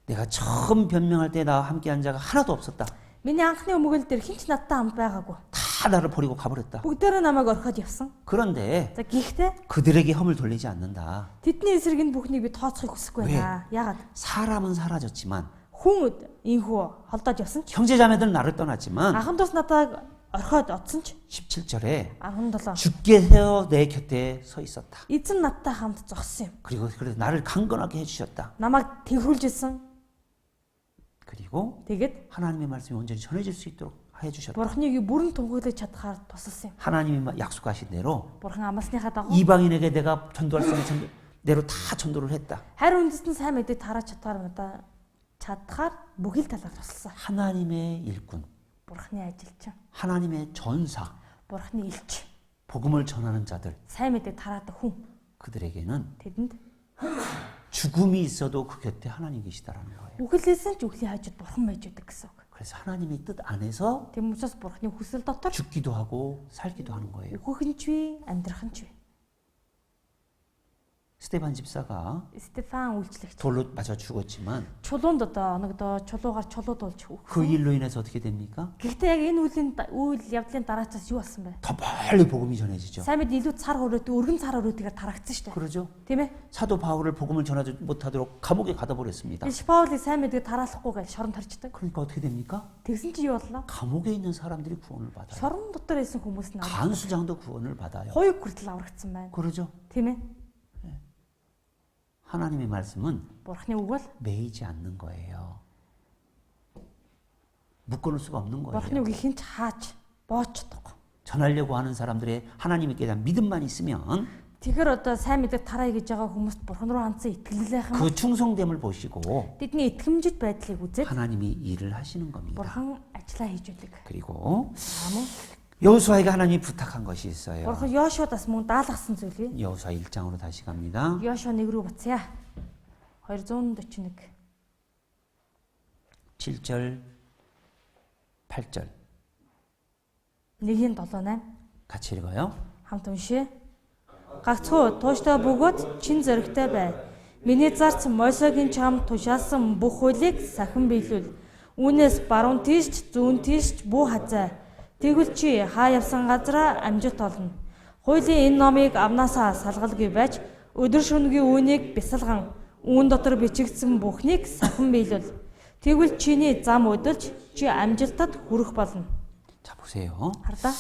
내가 처음 변명할 때 나와 함께한 자가 하나도 없었다. Миний анхны өмгөөлөл дээр хинч надтай хамт байгаагүй. 다 나를 버리고 가버렸다. Бүгдээрээ намайг орхиод явсан. 그런데 За гэхдээ 그들에게 험을 돌리지 않는다. тэдний эсрэг нь бүхнийг би тооцохыг хүсэхгүй байна. Яагаад? 사람은 사라졌지만 Хүн инхүү холдоод явсан ч 형제자매들은 나를 떠났지만 анхан тус надад орхиод одсон ч 17절에 17 죽게 되어 내 곁에 서 있었다. эзэн надтай хамт зогссон юм. 그리고 그래서 나를 강건하게 해주셨다. Намайг тэнхрүүлж исэн. 그리고 Тэгээд 하나님의 말씀이 온전히 전해질 수 있도록 해주셨다. Бурхныг бүрэн тунхаглаж чадхаар тусалсан юм. 하나님이 약속하신 대로 Бурхан амласныхаа дагуу 이방인에게 내가 전도할 수 있는 대로 다 전도를 했다. харь үндэстэн сайн мэдээ тарааж чадхаар бүхэл талаар тусалсан. 하나님의 일꾼, Бурхны ажилчин, 하나님의 전사, Бурхны элч, 복음을 전하는 자들, сайн мэдээ тараадаг хүн 그들에게는 тэдэнд 죽음이 있어도 그 곁에 하나님 계시다라는 거예요. үхэлээсэн ч үхлийн хажууд Бурхан байж байдаг гэсэн үг. 그래서 하나님의 뜻 안에서 Тэм учраас Бурхны хүсэл дотор 죽기도 하고 살기도 하는 거예요. үхэх нь ч вэ, амьдрах нь ч вэ. 스테반 집사가 Стефан үйлчлэгч 돌로 맞아 죽었지만 чулуунд одоо оногдоо чулуугаар чулуудулж 그 өгсөн. 일로 인해서 어떻게 됩니까? Гэхдээ яг энэ үйл явдлын дараачаас юу болсон бэ? 더 멀리 복음이 전해지죠. Сайн мэд илүү цар хүрээтэй өргөн цар хүрээтэйгээр тарагдсан шүү дээ. 그러죠? Тийм ээ? 사도 바울을 복음을 전하지 못하도록 감옥에 가다 버렸습니다. Биш Паулыг сайн мэдээ тараалахгүй гэж шоронд харчдаг. 그러니까 어떻게 됩니까? Тэгсэн чи юу боллоо? 감옥에 있는 사람들이 구원을 받아요. Шорон дотор байсан хүмүүс нь 간수장도 구원을 받아요. хоёуг хүртэл аврагдсан байна. 그러죠? Тийм ээ? 하나님의 말씀은 Бурхны үг бол 매이지 않는 거예요. 묶어놓을 수가 없는 Бурхны 거예요. үгийг хэн ч хааж боож чадахгүй. 전하려고 하는 사람들의 하나님께 대한 믿음만 있으면 Тэгэхээр одоо сайн мэдээ тараа гэж байгаа хүмүүст Бурхан руу хандсан итгэлээ 그 충성됨을 보시고 тэдний итгэмжит байдлыг үзээд 하나님이 일을 하시는 겁니다. Бурхан ажиллаа хийж үлдэг. 그리고 Ам 여호수아에게 하나님이 부탁한 것이 있어요. Бурхан Йошуадаас мөн даалгасан зүйлийг 여호수아 1장으로 다시 갑니다. Йошуа 1 рүү буцъя. 241 7절, 8절 1-ийн 7-8 같이 읽어요. хамт уншия. Гагцхүү тууштай бөгөөд чин зөрөгтэй бай. Миний зарц Мойсегийн чам тушаасан бүх хуулийг сахин биелүүл. Үүнээс баруун тийш зүүн тийш бүү хазай. Тэгвэл чи хаа явсан газараа амжит олно. Хуулийн энэ номыг амнаасаа салгалгүй байж өдөр шөнөгийн үүнийг бясалган Үүн дотор бичигдсэн бүхнийг сахан биелүүл. Тэгвэл чиний зам удалж чи амжилтад хүрэх болно. 자, 보세요. Харлаа.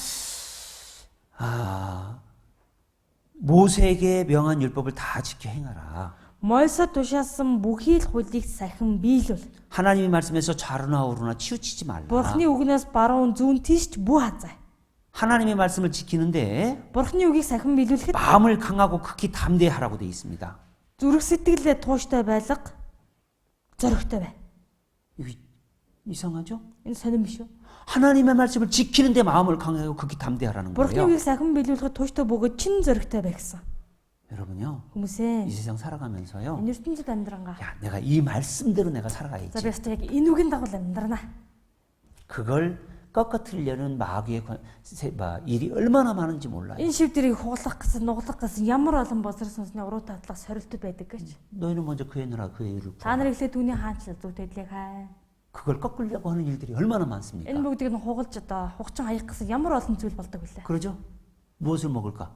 모세에게 명한 율법을 다 지켜 행하라. Мойсед тушаасан бүхий л хуулийг сахин биелүүл. 하나님의 말씀에서 좌로나 우로나 치우치지 말라. Бурхны үгнээс баруун зүүн тийш бүү хазаа. 하나님의 말씀을 지키는데 Бурхны үгийг сахин биелүүлэхэд 마음을 강하고 극히 담대하라고 되어 있습니다. зүрх сэтгэлээ тууштай байлга зоригтой бай. 이거 이상하죠? Энэ сонирм биш үү? 하나님의 말씀을 지키는데 마음을 강하고 극히 담대하라는 Бурхны 거예요. үгийг сахин биелүүлэхэд тууштай бөгөөд чин зоригтой бай гэсэн. 여러분요, Хүмүүсээ 이 세상 살아가면서요, энэ ертөнцид амьдрангаа. 야, 내가 이 말씀대로 내가 За 살아가야지. би өөртөө яг энэ үгийн дагуу амьдрнаа. 그걸 꺾어뜨리려는 마귀의 일이 얼마나 많은지 몰라요. Энэ шивдэрийг хугалах гэсэн, нуглах гэсэн ямар олон бозар сонсны уруу татлах сорилтод байдаг гэж. 너희는 먼저 그의 나라 그의 일을 Та 구하라. нар ихлэ түүний хаанчлал зүгтэдлийг хай. 그걸 꺾으려고 하는 일들이 얼마나 많습니까? Энэ бүгдийг нь хугалж одоо хугчин хаях гэсэн ямар олон зүйл болдог вүлээ. 그러죠? 무엇을 먹을까?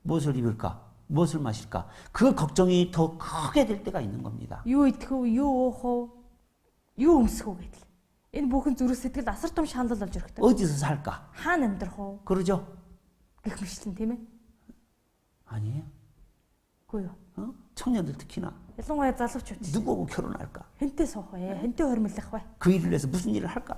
무엇을 입을까? 무엇을 마실까? 그 걱정이 더 크게 될 때가 있는 겁니다. Юу идэх вэ? Юу уух вэ? Юу өмсөх вэ гэдэл. Энэ бүхэн зүрх сэтгэл асар том шаналл болж өргөдөг. 어디서 살까? Хаана амьдрах вэ? 그러죠? Гэх мэтлэн тийм ээ. 아니에요. Үгүй юу. 청년들 특히나 Ялангуяа залуучууд 누구하고 결혼할까? хэнтэй суух вэ? Хэнтэй хормилах вэ? 그 일을 위해서 무슨 일을 할까?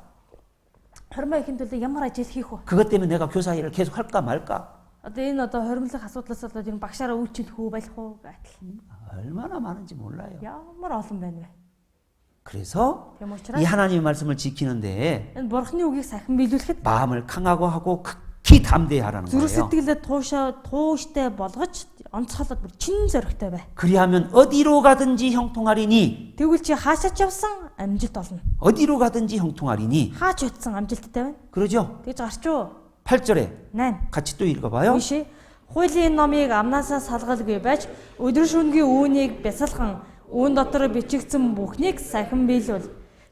Хормоо ихэнд төлөө ямар ажил хийх вэ? 그것 때문에 내가 교사 일을 계속 할까 말까? Одоо энэ одоо хормилох асуудлаас болоод энэ багшаараа үйлчлэх үү байх уу гэтэл 얼마나 많은지 몰라요. ямар олон байна вэ? 그래서 Тийм учраас 이 하나님의 말씀을 지키는데 энэ бурхны үгийг сахин биелүүлэхэд 마음을 강하고 하고 극히 담대하라는 зүрх 거예요. сэтгэлээ тууштай болгож онцгойлоод бүр чин зоригтой бай. 그리하면 어디로 가든지 형통하리니 Тэгвэл чи хаашаач явсан амжилт олно. 어디로 가든지 형통하리니 Хаач утсан амжилттай байна. 그러죠? Тэгж гарч уу? 8절에 8. 같이 또 읽어봐요. Биш. Хуулийн номыг амнаасаа салгалгүй байж өдөр шөнөгийн үүнийг бясалхан үүн дотор бичигдсэн бүхнийг сахин биелүүл.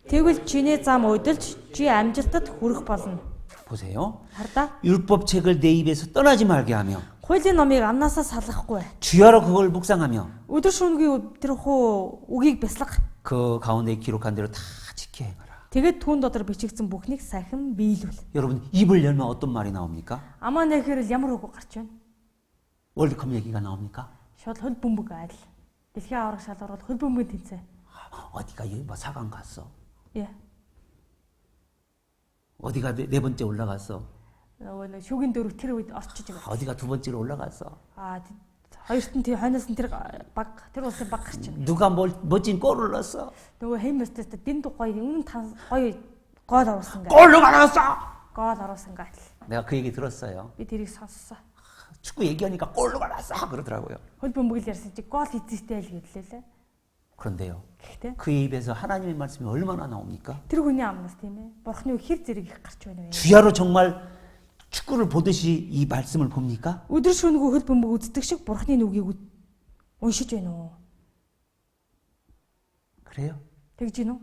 Тэгвэл чиний зам удалж чи амжилтад хүрэх болно. 보세요. Хардаа. 율법책을 내 입에서 떠나지 말게 하며 Хуулийн номыг амнаасаа салгахгүй. 주야로 그걸 묵상하며 өдөр шөнөгийн тэр хуу үгийг бясалгах. 그 가운데 기록한 대로 다 지켜 행하라. Тэгээд түүн дотор бичигдсэн бүхнийг сахин биелүүл. 여러분 입을 열면 어떤 말이 나옵니까? Амаа нэхэр ямар үг гарч байна? 월드컵 얘기가 나옵니까? Шууд хөл бөмбөг айл. Дэлхийн аварга шалгаруулах хөл бөмбөгийн тэнцээ. 어디가 뭐 4강 갔어? Яа. 어디가 네 번째 올라갔어? Нөгөө шүүгийн дөрөв тэр үед орчиж байгаа. 어디가 두 번째로 올라갔어? Хоёрт нь тэр хойноос нь тэр баг тэр улсын баг гарч байна. 누가 멋진 골을 넣었어? Нөгөө хеймэстэс дэн дугой үнэн гоё гол оруулсан гээ. 골 누가 넣었어? Гол оруулсан гээ. 내가 그 얘기 들었어요. Би тэрийг сонссоо. 축구 얘기하니까 골 누가 넣었어? 그러더라고요. Хөл бөмбөг л ярьсан чи гол хийцтэй л гэлээ. 그런데요. Гэхдээ 그 입에서 하나님의 말씀이 얼마나 나옵니까? тэр хүний амнаас тийм ээ. Бурхны үг хэр зэрэг их гарч байна вэ? 주야로 정말 축구를 보듯이 이 말씀을 봅니까? өдөр шөнөгүй хөл бөмбөг үздэг шиг бурхны үгийг уншиж байна уу? 그래요? Тэгж гинүү?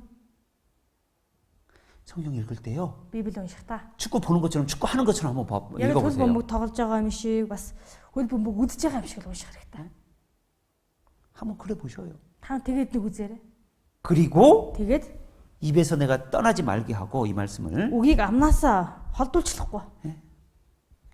성경 읽을 때요. Библи уншихтаа. 축구 보는 것처럼 축구 하는 것처럼 한번 Яг хөл 읽어보세요. бөмбөг тоглож байгаа юм шиг бас хөл бөмбөг үзэж байгаа юм шиг л унших хэрэгтэй. 한번 그래 보셔요. Та тэгээд нэг үзээрэй. 그리고 Тэгээд 입에서 내가 떠나지 말게 하고 이 말씀을 үгийг амнаасаа холдуулчихлахгүй.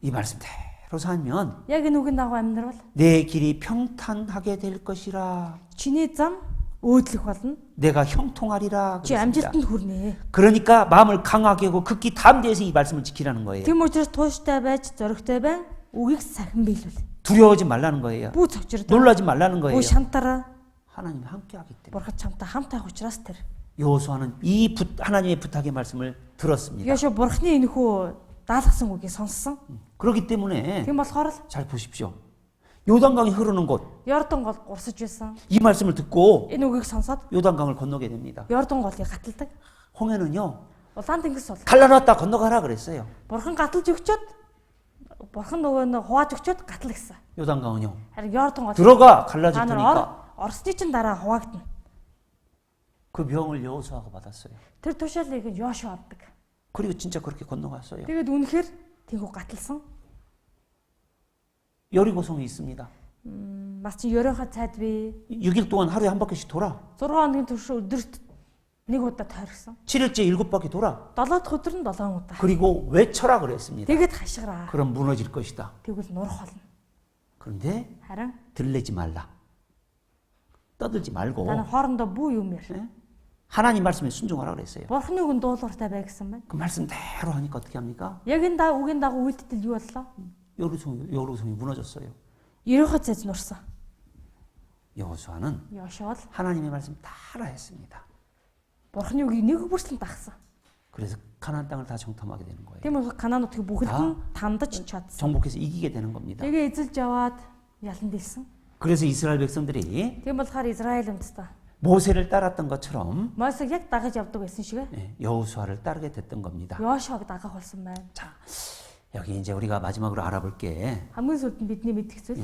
이 말씀대로 살면 Яг энэ үгийн дагуу амьдрал 내 길이 평탄하게 될 것이라. чиний зам өөдлөх болно. 내가 형통하리라. Чи 그랬습니다. амжилтанд хүрнэ. 그러니까 마음을 강하게 하고 극히 담대해서 이 말씀을 지키라는 거예요. Тэм учраас тууштай байж зоригтой бай. Үгийг сахин биелүүл. 두려워하지 말라는 거예요. Бүү цогцроо. 놀라지 말라는 거예요. Бүү шантараа. 하나님이 함께하기 때문에. Бурхад чамтай хамт байх учраас тэр. 여호수아는 이 하나님의 부탁의 말씀을 들었습니다. Яшо бурхны энэхүү даалгасан үгийг сонссон. 그렇기 때문에 Тийм болохоор л 잘 보십시오. 요단강이 흐르는 곳, Йордан гол урсаж байсан. 이 말씀을 듣고 Энэ үгийг сонсоод 요단강을 건너게 됩니다. Йордан голыг гаталдаг. 홍해는요, Улаан тэнгис бол 갈라놨다 건너가라 그랬어요. бурхан гаталж өгчөөд бурхан нөгөө нэг хувааж өгчөөд гатал гэсэн. 요단강은요, Харин Йордан гол 들어가 갈라질 та нар 테니까 орсны чин дараа хуваагдана. 그 명을 여호수아가 받았어요. Тэр тушаалыг нь Йошуа авдаг. 그리고 진짜 그렇게 건너갔어요. Тэгээд үнэхээр тэнгүү гаталсан. 여리고성이 있습니다. Бас чи ерөнхий цайд би 6일 동안 하루에 한 바퀴씩 돌아. 6 хоногийн турш өдөрт нэг удаа тойрсон. 7일째 7바퀴 돌아. 7 дахь өдөр нь 7 удаа. 그리고 외쳐라 그랬습니다. Тэгээд хашгираа. 그럼 무너질 것이다. Тэгвэл нурах болно. 그런데 Харин 들레지 말라. 떠들지 말고 та хоорондоо бүү юм яар. 예? 하나님 말씀에 순종하라 그랬어요. Бурхны үгэнд дуулууртай бай гэсэн байна. 그 말씀대로 하니까 어떻게 합니까? Яг энэ үгийн дагуу үйлдэл юу боллоо? 여호수아성이 무너졌어요. Ерөнхий цайд нурсан. 여호수아는 Йошуа л 하나님의 말씀 따라 했습니다. Бурхны үгийг нэг бүрслэн дагсан. 그래서 가나안 땅을 다 정탐하게 되는 거예요. Тийм учраас Канаан нутгийг бүгд нь тандаж чадсан. 정복해서 이기게 되는 겁니다. Тэгээ эзэлж яваад ялан дэлсэн. 그래서 이스라엘 백성들이 Тийм болохоор Израиль үндэстэн 모세를 따랐던 것처럼 Мосег яг дагаж явдаг байсан шиг 여호수아를 따르게 됐던 겁니다. Йошуаг дагах болсон байна. 자, 여기 이제 우리가 마지막으로 알아볼 게 хамгийн сүүлд нь бидний мэдэх зүйл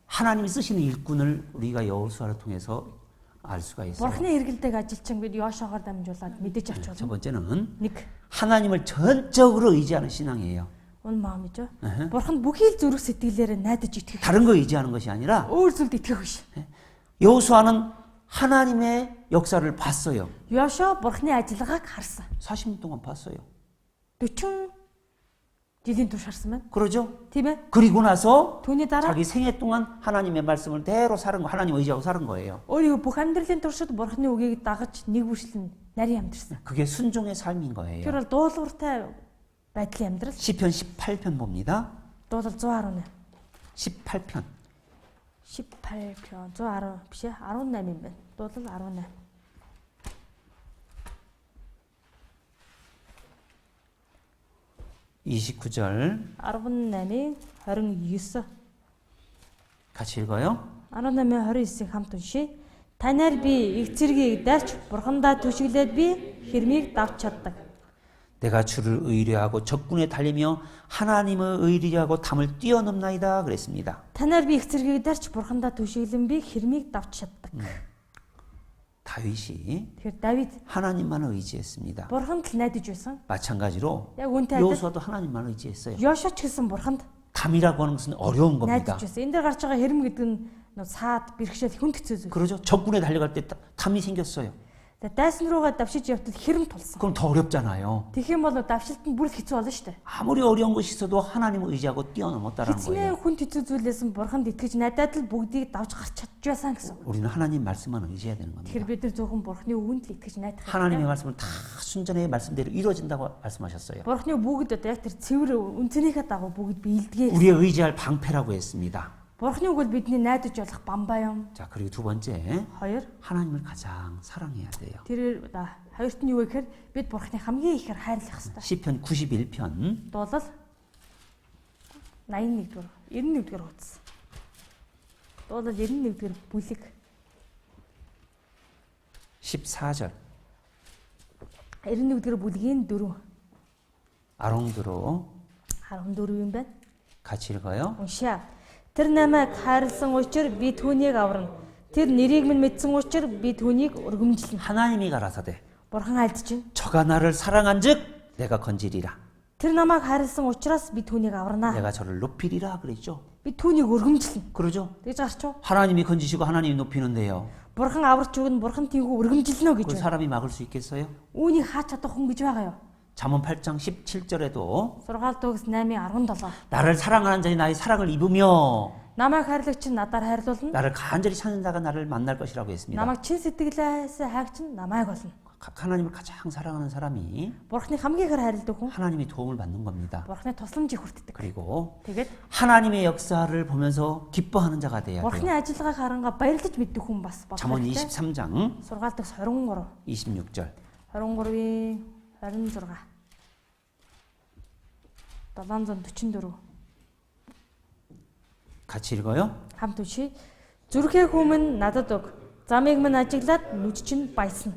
하나님이 쓰시는 일꾼을 우리가 여호수아를 통해서 알 수가 있어요. Бурхны хэрэгэлдэг ажилчин бид Йошуагаар дамжуулаад мэдэж авч 첫 болно. 번째는 Нэг 하나님을 전적으로 의지하는 신앙이에요. ун маамж. Бурханд бүхий л зүрх сэтгэлээрээ найдаж итгэх. 다른 거 의지하는 것이 아니라 Өөр зүйлд итгэх биш. 여호수아는 하나님의 역사를 봤어요. Йошуа Бурхны ажиллагааг харсан. 40년 동안 봤어요. 40 жилийн турш харсан байна. 그러죠? Тийм ээ. 그리고 나서 Түүний дараа 자기 생애 동안 하나님의 말씀을 대로 사는 거, 하나님 의지하고 사는 거예요. өөрийнхөө бүх амьдралын туршид Бурхны үгийг дагаж нэг бүршлэн нарийн амьдрсан. 그게 순종의 삶인 거예요. Тэр бол дуулууртай байдлын амьдрал. 시편 18편 봅니다. Дуулал 118. 18편. 18편 110 биш ээ 18 юм байна. Дуулал 18. (29절) 18-ийн 29. 같이 읽어요. 18-ийн 29-ыг хамт уншия. Танаар би их зэргийг дарж бурхандаа түшиглээд би хэрмийг давж чаддаг. 내가 주를 의뢰하고 적군에 달리며 하나님을 의뢰하고 담을 뛰어넘나이다 그랬습니다. Танаар би их зэргийг дарж бурхандаа түшиглэн би хэрмийг давж чаддаг. 다윗이 Тэгэхээр Давид 하나님만 의지했습니다. бурханд л найдаж байсан. 마찬가지로 Яг үнтэй адил 여호수아도 하나님만 의지했어요. Йошуа ч гэсэн бурханд 담이라고 하는 것은 어려운 겁니다. найдаж байсан. Энд дээр гарч байгаа хэрэм гэдэг нь саад бэрхшээл хүн хэцүү зүйл. 그러죠? 적군에 달려갈 때 담이 생겼어요. Тэгээ дайсан руугаа давшиж явтал хэрэм тулсан. 그럼 더 어렵잖아요. Тэгэх юм бол давшилт нь бүр л хэцүү болно шүү дээ. 아무리 어려운 것이 있어도 하나님을 의지하고 뛰어넘었다라는 Хэцнээ 거예요. хүн хэцүү зүйлээс нь бурханд итгэж надад л бүгдийг давж гарч чадчихсан гэсэн. 우리는 하나님 말씀만 의지해야 되는 겁니다. Тэгэхээр бид нар зөвхөн бурхны үгэнд л итгэж найдах. 하나님의 말씀은 다 순전히 말씀대로 이루어진다고 말씀하셨어요. Бурхны бүгд одоо яг тэр цэвэр үнцнийхээ дагуу бүгд биелдэгэ. 우리의 의지할 방패라고 했습니다. Бурхны үг бол бидний найдаж болох бамбаа юм. 자, 그리고 두 번째, Хоёр 하나님을 가장 사랑해야 돼요. тэр хоёрт нь юу вэ гэхээр бид бурхны хамгийн ихээр хайрлах хэрэгтэй. 시편 91편 Дуулал 81-р 91-р хуудас. Дуулал 91-р бүлэг 14절 91-р бүлгийн 4 아롱드로 14 юм байна. 같이 읽어요. Уншаа. Тэр намайг хайрлсан учраас би түүнийг аварна. Тэр нэрийг минь мэдсэн учраас би түүнийг өргөмжлөнө. 하나님이 가라사대 Бурхан альдж байна. 저가 나를 사랑한즉 내가 건지리라. Тэр намайг хайрлсан учраас би түүнийг аварнаа. 내가 저를 높이리라 그랬죠. Би түүнийг өргөмжлөнө. 그러죠? Тэгж гарч уу? 하나님이 건지시고 하나님이 높이는데요. Бурхан аварч өгнө, бурхан тийгүү өргөмжлөнө гэж 그 байна. 사람이 막을 수 있겠어요? Үүнийг хаач чадах хүн гэж байгаа юу? 잠언 8장 17절에도 6 дугс 8:17. 나를 사랑하는 자니 나의 사랑을 입으며 Намайг хайрлагч нь надаар хайрлуулна. 나를 간절히 찾는 자가 나를 만날 것이라고 했습니다. Намайг чин сэтгэлээс хайгч нь намайг олно. 하나님을 가장 사랑하는 사람이 Бурханы хамгийн ихээр хайрладаг хүн 하나님의 도움을 받는 겁니다. Бурханы тусламжийг хүртдэг. 그리고 Тэгээд 하나님의 역사를 보면서 기뻐하는 자가 돼야 Бурханы 돼요. ажиллагааг харангаа баярлаж мэддэг хүн бас 잠언 болдог. 23장 Сургаал дэх 23. 26절 23-ийн 26. 744. 같이 읽어요. Хамт уншия. Зүрхээ хүмүн надад өг. Замыг минь ажиглаад нүд чинь баясна.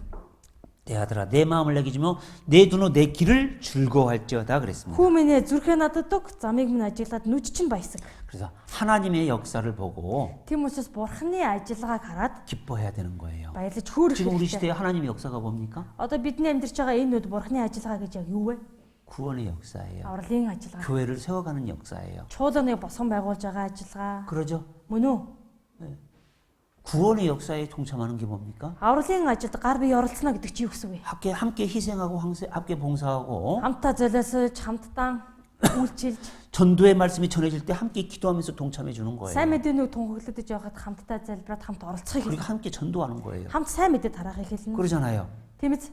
내 아들아 내 마음을 내게 주며 내 눈으로 내 길을 즐거워할지어다 그랬습니다. Хүмүнээ зүрхээ надад өг. Замыг минь ажиглаад нүд чинь баясаг. 그래서 하나님의 역사를 보고 Тийм учраас Бурханы ажиллагааг хараад 기뻐해야 되는 거예요. баярлаж хөөрөх 지금 우리 хэрэгтэй. 시대의 하나님의 역사가 뭡니까? Одоо бидний амьдарч байгаа энэ нүд Бурханы ажиллагаа гэж яг юу вэ? 구원의 역사예요. Авралын ажиллагаа. 교회를 세워가는 역사예요. Чуулганыг босгон байгуулж байгаа ажиллагаа. 그러죠? Мөн үү? 구원의 역사에 동참하는 게 뭡니까? Авралын ажилд гар бие оролцоно гэдэг чи юу гэсэн үг вэ? 함께 희생하고 함께 봉사하고 Хамтдаа золиосож, хамтдаа үйлчилж, 전도의 말씀이 전해질 때 함께 기도하면서 동참해 주는 거예요. сайн мэдээний тунхаглагдаж явахад хамтдаа залбираад хамт оролцохыг 우리가 хэлнэ. 함께 전도하는 거예요. Хамт сайн мэдээ тараахыг хэлнэ. 그러잖아요. Тийм биз?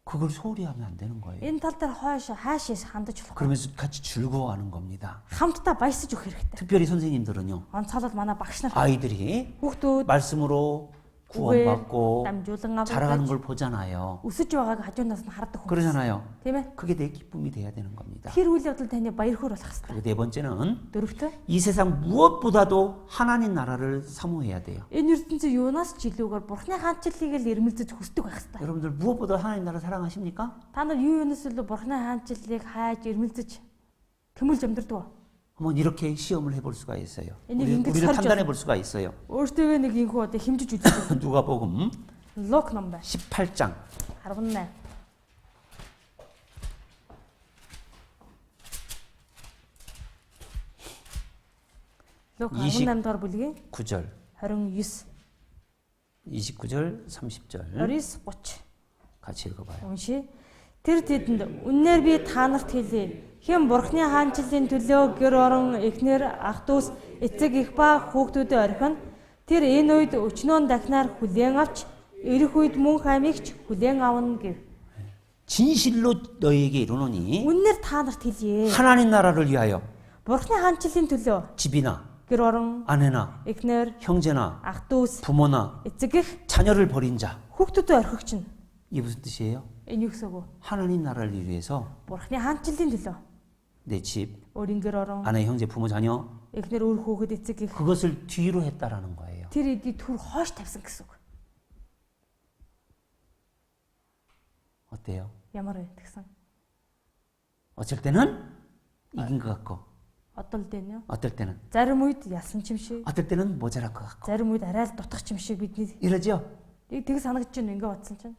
그걸 소홀히 하면 안 되는 거예요. Энэ тал дээр хаашаас хандаж болох вэ? 그러면서 같이 즐거워하는 겁니다. Хамтдаа баясаж өгөх хэрэгтэй. 특별히 선생님들은요. Онцгойлол манай багш нар 아이들이 хүүхдүүд 말씀으로 구원받고 дамжуулан 자라가는 авах 걸 보잖아요. өсөж байгааг хажуунаас нь хардаг хүн. 그러잖아요. Тийм ээ? 그게 내 기쁨이 돼야 되는 겁니다. Тэр үйл явдал таны баяр хөөр болох хэрэгтэй. 그리고 네 번째는 Дөрөвт, 이 세상 무엇보다도 하나님 나라를 사모해야 돼요. энэ ертөнцийн юунаас ч илүүгээр Бурхны хаанчлалыг л эрмэлзэж хүсдэг байх хэрэгтэй. 여러분들 무엇보다 하나님 나라 사랑하십니까? Та нар юунаас илүү Бурхны хаанчлалыг хайж эрмэлзэж тэмүүлж амьдрдаг вэ? 한번 이렇게 시험을 해볼 수가 있어요. 이게 우리를 설정. 판단해 볼 수가 있어요. Өөртөө нэг инхүү одоо хэмжиж үздэг. 누가복음 Лук ном байна. 18장 18. Лук 18 дахь бүлгийн 9절, 29, 29절, 30절 29, 30 같이 읽어봐요. уншия. Тэр тэдэнд үннээр би та нарт хэлье. Хэн Бурхны хаанчлалын төлөө гэр орон эхнэр ах дүүс эцэг их ба хүүхдүүдэд орхино. Тэр энэ үед өчнөөн дахнаар хүлээн авч ирэх үед мөн хамигч хүлээн авна гэв. 진실로 너희에게 이르노니 Үннээр та нарт хэлье. 하나님 나라를 위하여 Бурхны хаанчлалын төлөө 집이나 гэр орон 아내나 эхнэр 형제나 ах дүүс 부모나 эцэг их 자녀를 버린 자, хүүхдүүдэд орхигч нь. 이게 무슨 뜻이에요? Энэ юу гэсэн үг вэ? 하나님 나라를 위해서 Бурхны хаанчлалын төлөө 내 집, өөрийн гэр орон 아내, 형제, 부모, 자녀 эхнэр өөр хүүхэд эцэг их 그것을 뒤로 했다라는 거예요. тэр эдий түр хоош тавьсан гэсэн үг. 어때요? Ямар вэ тэгсэн? 어쩔 때는 이긴 것 같고, Одол дээ нэ. 어떨 때는, Зарим үед ялсан ч юм шиг, 어떨 때는 모자랄 것 같고, зарим үед арай л дутах ч юм шиг бидний 이러죠? тэг санагдаж байна ингээ бодсон чинь.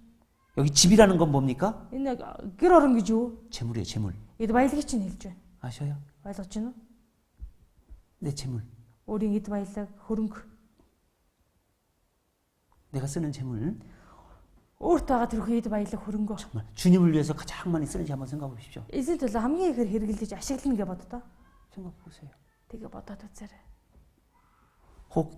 여기 집이라는 건 뭡니까? Энэ гэр орон гэж юу? 재물이에요, 재물. Эд баялагийг чинь хэлж байна. 아셔요? Ойлгож байна уу? 내 재물. Өөрийн эд баялаг, хөрөнгө, 내가 쓰는 재물. өөрт байгаа тэрхүү эд баялаг, хөрөнгө. 정말 주님을 위해서 가장 많이 쓰는지 한번 생각해 보십시오. Эзэн төлөө хамгийн ихээр хэрэглэж ашиглана гэж боддоо. 생각해 보세요. Тэгээ бодоод үзээрэй. 혹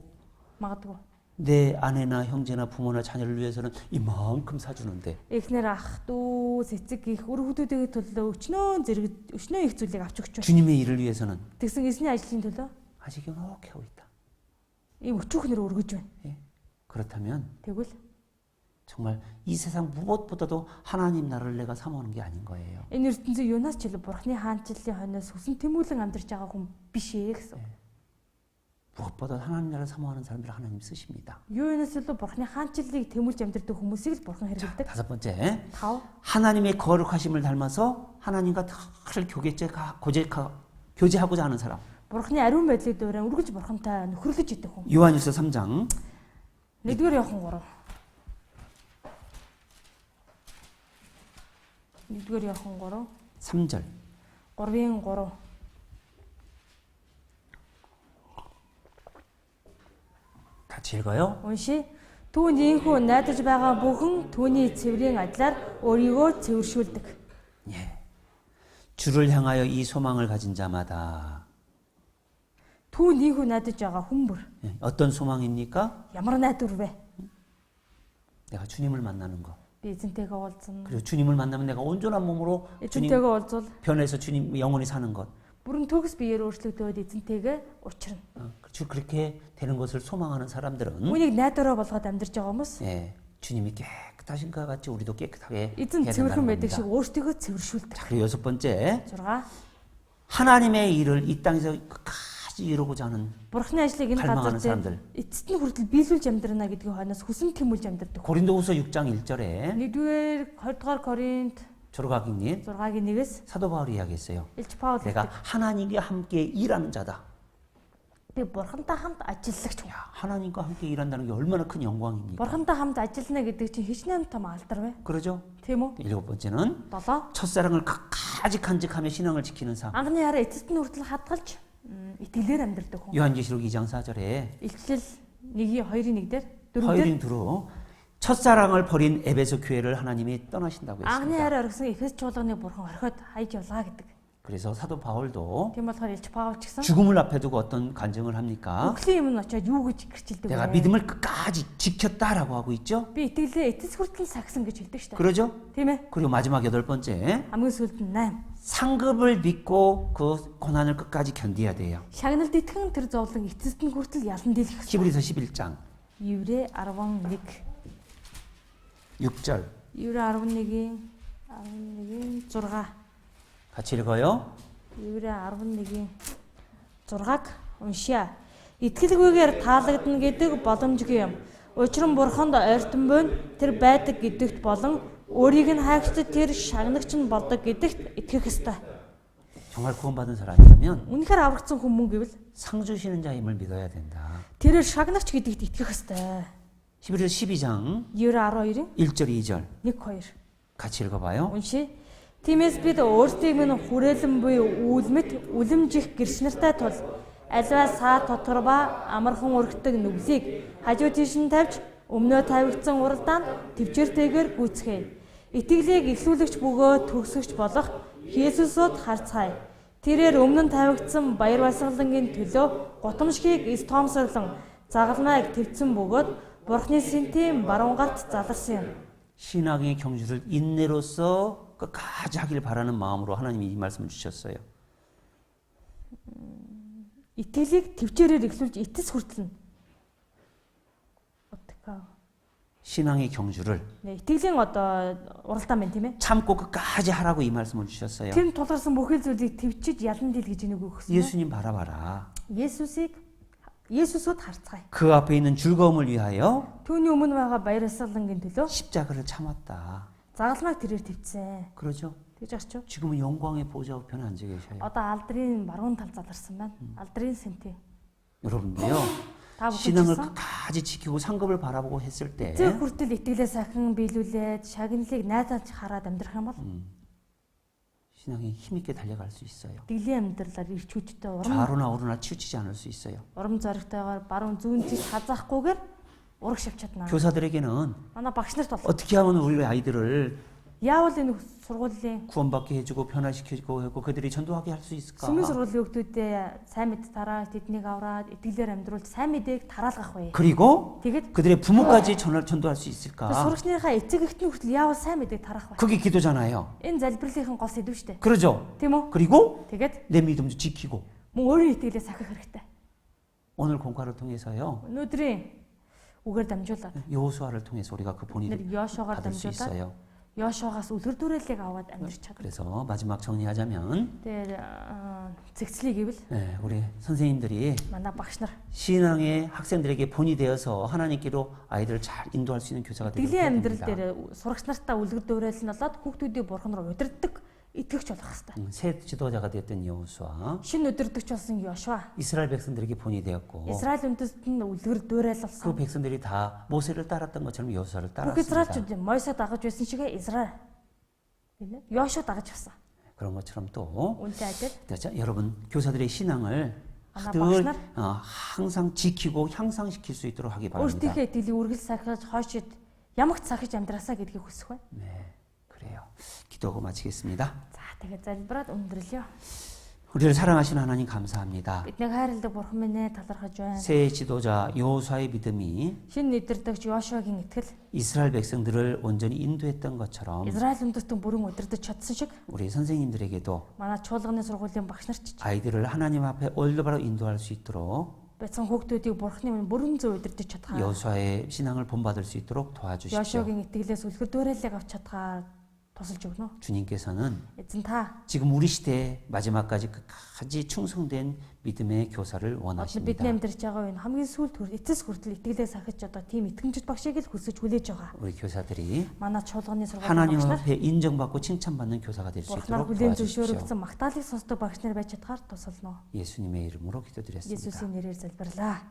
Магадгүй. 내 아내나 형제나 부모나 자녀를 위해서는 이만큼 사주는데 Эхнэр ах дүү, эцэг их өр хүүхдүүдийн төлөө өчнөө их зүйлийг авч өгч байна. 주님의 일을 위해서는 Тэгсэн эзний ажлын төлөө 아직 이렇게 하고 있다. ийм өчүүхнэр өргөж байна. 예? 그렇다면 Тэгвэл 정말 이 세상 무엇보다도 하나님 나라를 내가 사모하는 게 아닌 거예요. энэ ертөнцийн юунаас ч илүү Бурхны хаанчлалын хойноос хүсэн тэмүүлэн амьдарч байгаа хүн биш ээ гэсэн. 무엇보다 하나님 나라를 사모하는 사람들 하나님 쓰십니다. Юунаас илүү Бурхны хаанчлалыг тэмүүлж амьдардаг хүмүүсийг л Бурхан хэрэглэдэг. 다섯 번째, 5. 하나님의 거룩하심을 닮아서 하나님과 늘 교제하고자 하는 사람. Бурхны ариун байдлыг дуурайан үргэлж Бурхантай нөхөрлөж идэх хүн. 요한일서 3장 1-р Иохан 3. 1-р Иохан 3. 3절 3-ын 3. 같이 읽어요. Уншия. Түүнд ийхүү найдаж байгаа бүхэн түүний цэврийн адилаар өөрийгөө цэвэршүүлдэг. 예. 주를 향하여 이 소망을 가진 자마다 Түүнд ийхүү найдаж байгаа хүн бүр 예. 어떤 소망입니까? ямар найдвар вэ? 내가 주님을 만나는 거. Би эзэнтэйгээ уулзна. 그리고 주님을 만나면 내가 온전한 몸으로 주님 эзэнтэйгээ уулзвал 변해서 주님 영원히 사는 것. бүрэн төгс биеэр өөрчлөгдөөд эзэнтэйгээ учрна. 그렇게 되는 것을 소망하는 사람들은 Үүнийг найдвараа болгоод амьдарч байгаа хүмүүс 예, 주님이 깨끗하신 것 같이 우리도 깨끗하게 эзэн 해야 цэвэрхэн 된다는 байдаг 겁니다. шиг өөртөө цэвэршүүлдэг. 자, 그리고 여섯 번째, 6. 하나님의 일을 이 땅에서 끝까지 이루고자 하는 Бурхны ажлыг энэ 갈망하는 газар 사람들. дээр эцэст нь хүртэл биелүүлж амьдрна гэдгийг хойноос хүсэн тэмүүлж амьдрдаг. 고린도후서 6장 1절에 1-р 20-р Коринт 조르가기님 6-гийн 1-ээс 사도 바울이 이야기했어요. Илч Паул 내가 하나님과 함께 일하는 자다. би Бурхантай хамт ажиллагч хүн. 야, 하나님과 함께 일한다는 게 얼마나 큰 영광입니까? Бурхантай хамт ажиллана гэдэг чинь хичнээн том алдар вэ? 그러죠? Тийм үү? 일곱 번째는 7. 첫사랑을 끝까지 간직하며 신앙을 지키는 삶. Анхны хараа эцэст нь хүртэл хадгалж итгэлээр амьдрдаг хүн. 요한계시록 2장 4절에 Илчлэл 1-2-1 дээр 4 дээр 허이린 두루 첫사랑을 버린 에베소 교회를 하나님이 떠나신다고 анхны 했습니다. хайр оргисон Эфес чуулганы бурхан орхиод хайж явлаа гэдэг. 그래서 사도 바울도 Тийм болохоор Илч Паул ч гэсэн 죽음을 앞에 두고 어떤 간증을 합니까? үхлийн юм нь очиод юу гэж гэрчилдэг 내가 вэ? 믿음을 끝까지 지켰다라고 하고 있죠. Би итгэлээ эцэс хүртэл сагсан гэж хэлдэг шүү дээ. 그러죠? Тийм ээ. 그리고 마지막 8번째 Хамгийн сүүлд нь 8. 상급을 믿고 그 고난을 끝까지 견뎌야 돼요. Шагналд итгэн тэр зовлон эцэст нь хүртэл ялан дийлэх хэрэгтэй. 히브리서 11장 Еврэ 11 6절 Еврэ 11-ийн 6 같이 읽어요. Еврэ 11-ийн 6-аг уншия. Итгэлгүйгээр таалагдана гэдэг боломжгүй юм. Учир нь бурханд ойртон буйн тэр байдаг гэдэгт болон өөрийг нь хайгчдад тэр шагнагч нь болдог гэдэгт итгэх ёстой. 정말 구원받은 사람이라면 Үнэхээр аврагдсан хүмүүс гэвэл 상 주시는 자임을 믿어야 된다. тэрээр шагнагч гэдэгт итгэх ёстой. 히브리서 12장 Еврэ 12-ийн 1절 2절 1 2 같이 읽어봐요. уншия. Тиймээс бид өөрсдийг минь хүрээлэн буй үүлмэт үлэмжих гэрш нартай тул альва саа тотгор ба амархан өргөдөг нүглийг хажуу тийш нь тавьж өмнөө тавигдсан уралдаанд төвчээртэйгээр гүйцгээе. Итгэлийг эхлүүлэгч бөгөөд төгсгч болох Есүсөд харцгаая. Тэрээр өмнө нь тавигдсан баяр баясгалангийн төлөө гутамшгийг эс тоомсорлон загалмайг твцэн бөгөөд Бурхны сэнтийн баруун галт заларсан юм. 신앙의 경주를 인내로서 끝까지 하길 바라는 마음으로 하나님이 이 말씀을 주셨어요. Итгэлийг төвчээрээр эхлүүлж эцэс хүртэл нь. 신앙의 경주를 Итгэлийн одоо уралдаан байна тийм ээ. 참고 끝까지 하라고 이 말씀을 주셨어요. Тэр нь тулгарсан бүхэл зүйлийг төвчиж ялан дийл гэж энийг өгсөн. 예수님 바라봐라. Есүсөд харцгаая. 그 앞에 있는 즐거움을 위하여 Түүний өмнө байгаа баяр баясгалангийн төлөө 십자가를 참았다. загалмайг тэрээр твцсэн. 그러죠? Тэгж байгаа ч юу? 지금은 영광의 보좌 우편에 앉아 계셔요. Одоо алдрын баруун тал заларсан байна. Алдрын сэнтээ. 여러분도요. Та 신앙을 бүхэн 끝까지 지키고 상급을 바라보고 했을 때 зөв хүртэл итгэлээ сахин биелүүлээд шагналыг найдаж хараад амьдрах юм бол 신앙이 힘있게 달려갈 수 있어요. дэглэм амьдралаар ирч хүчтэй 좌로나 우로나 치우치지 않을 수 있어요. урам зоригтойгоор баруун зүүн тийш хазаахгүйгээр ураг шавч чадна. 교사들에게는 Манай багш нарт бол 어떻게 하면 우리 아이들을 яавал энэ сургуулийн 구원받게 해주고 변화시켜주고 하고 그들이 전도하게 할 수 있을까? сүмэн сургуулийн хүүхдүүдэд сайн мэд тараад тэднийг аваад итгэлээр амьдруулж сайн мэдээг тараалгах вэ. 그리고 Тэгээд 그들의 부모까지 전도할 수 있을까? сурагчныхаа эцэг эхтэн хүртэл яавал сайн мэдээг тарах вэ. 그게 기도잖아요. Энэ залбирлынхын гол сэдв шүү дээ. 그러죠? Тийм үү? 그리고 Тэгээд 내 믿음도 지키고 мөн өөрийн итгэлээ сахих хэрэгтэй. 오늘 공과를 통해서요. Өнөөдрийн үгээр дамжуулаад 여호수아를 통해서 우리가 그 본의를 бид Йошуагаар 받을 수 дамжуулаад 있어요. Йошуагаас үлгэр дуурайлыг аваад амьдрч чадна. 그래서 마지막 정리하자면 Тэгээд зэгцлийг гэвэл 우리 선생님들이 манай багш нар 신앙의 학생들에게 본이 되어서 하나님께로 아이들을 잘 인도할 수 있는 교사가 되어야 итгэлийн амьдрал 됩니다. дээр сурагч нартаа үлгэр дуурайл нь болоод хүүхдүүдийг бурхан руу удирддаг итгэгч болох хэрэгтэй. 새 지도자가 됐던 여호수아, Шинэ удирдагч болсон Йошуа 이스라엘 백성들에게 본이 되었고 Израиль үндэстэн үлгэр 그 дуурайлсан. 백성들이 다 모세를 따랐던 것처럼 여호수아를 Бүх 따랐습니다. Израильчууд Мойсе дагаж байсан шиг Израиль Йошуа дагаж байсан. 그런 것처럼 또 Үнтэй адил 여러분 교사들의 신앙을 아마 늘 박신ар? 항상 지키고 향상시킬 수 있도록 하기 바랍니다. өөртөөхөө итгэлийг үргэлж сахиж хойшид ямагт сахиж амьдрасаа гэдгийг хүсэх бай. 네, 그래요. 기도하고 마치겠습니다. За тэгээд залбираад өндөрлөё. 우리를 사랑하시는 하나님 감사합니다. Биднийг хайрладаг бурхан минь ээ талархаж байна. 새 지도자 여호수아의 믿음이 Шинэ удирдагч Йошуагийн итгэл 이스라엘 백성들을 온전히 인도했던 것처럼 Израиль үндэстэн бүрэн удирдах чадсан шиг 우리 선생님들에게도 манай чуулганы сургуулийн багш нар ч 아이들을 하나님 앞에 올바로 인도할 수 있도록 бяцхан хүүхдүүдийг бурханы минь бүрэн зөв удирдах чадхаа. 여호수아의 신앙을 본받을 수 있도록 도와주십시오. Йошуагийн итгэлээс үлгэр дуурайлыг авч чадхаа тусалж өгнө. 주님께서는 Эзэн та 지금 우리 시대 마지막까지 끝까지 충성된 믿음의 교사를 бидний 원하십니다. амьдарч байгаа энэ хамгийн сүүлд эцэс хүртэл итгэлээ сахиж одоо тийм итгэмжит багшийг л хүсэж хүлээж байгаа. 우리 교사들이 Манай чуулганы сургуулийн 하나님 багш нар 앞에 인정받고 칭찬받는 교사가 될 수 бурхнаар 있도록 хүлээн 도와주십시오. зөвшөөрөгдсөн магтаалыг сонсдог багш нар байж чадхаар тусална. 예수님의 이름으로 기도드렸습니다. Есүсийн нэрээр залбирлаа.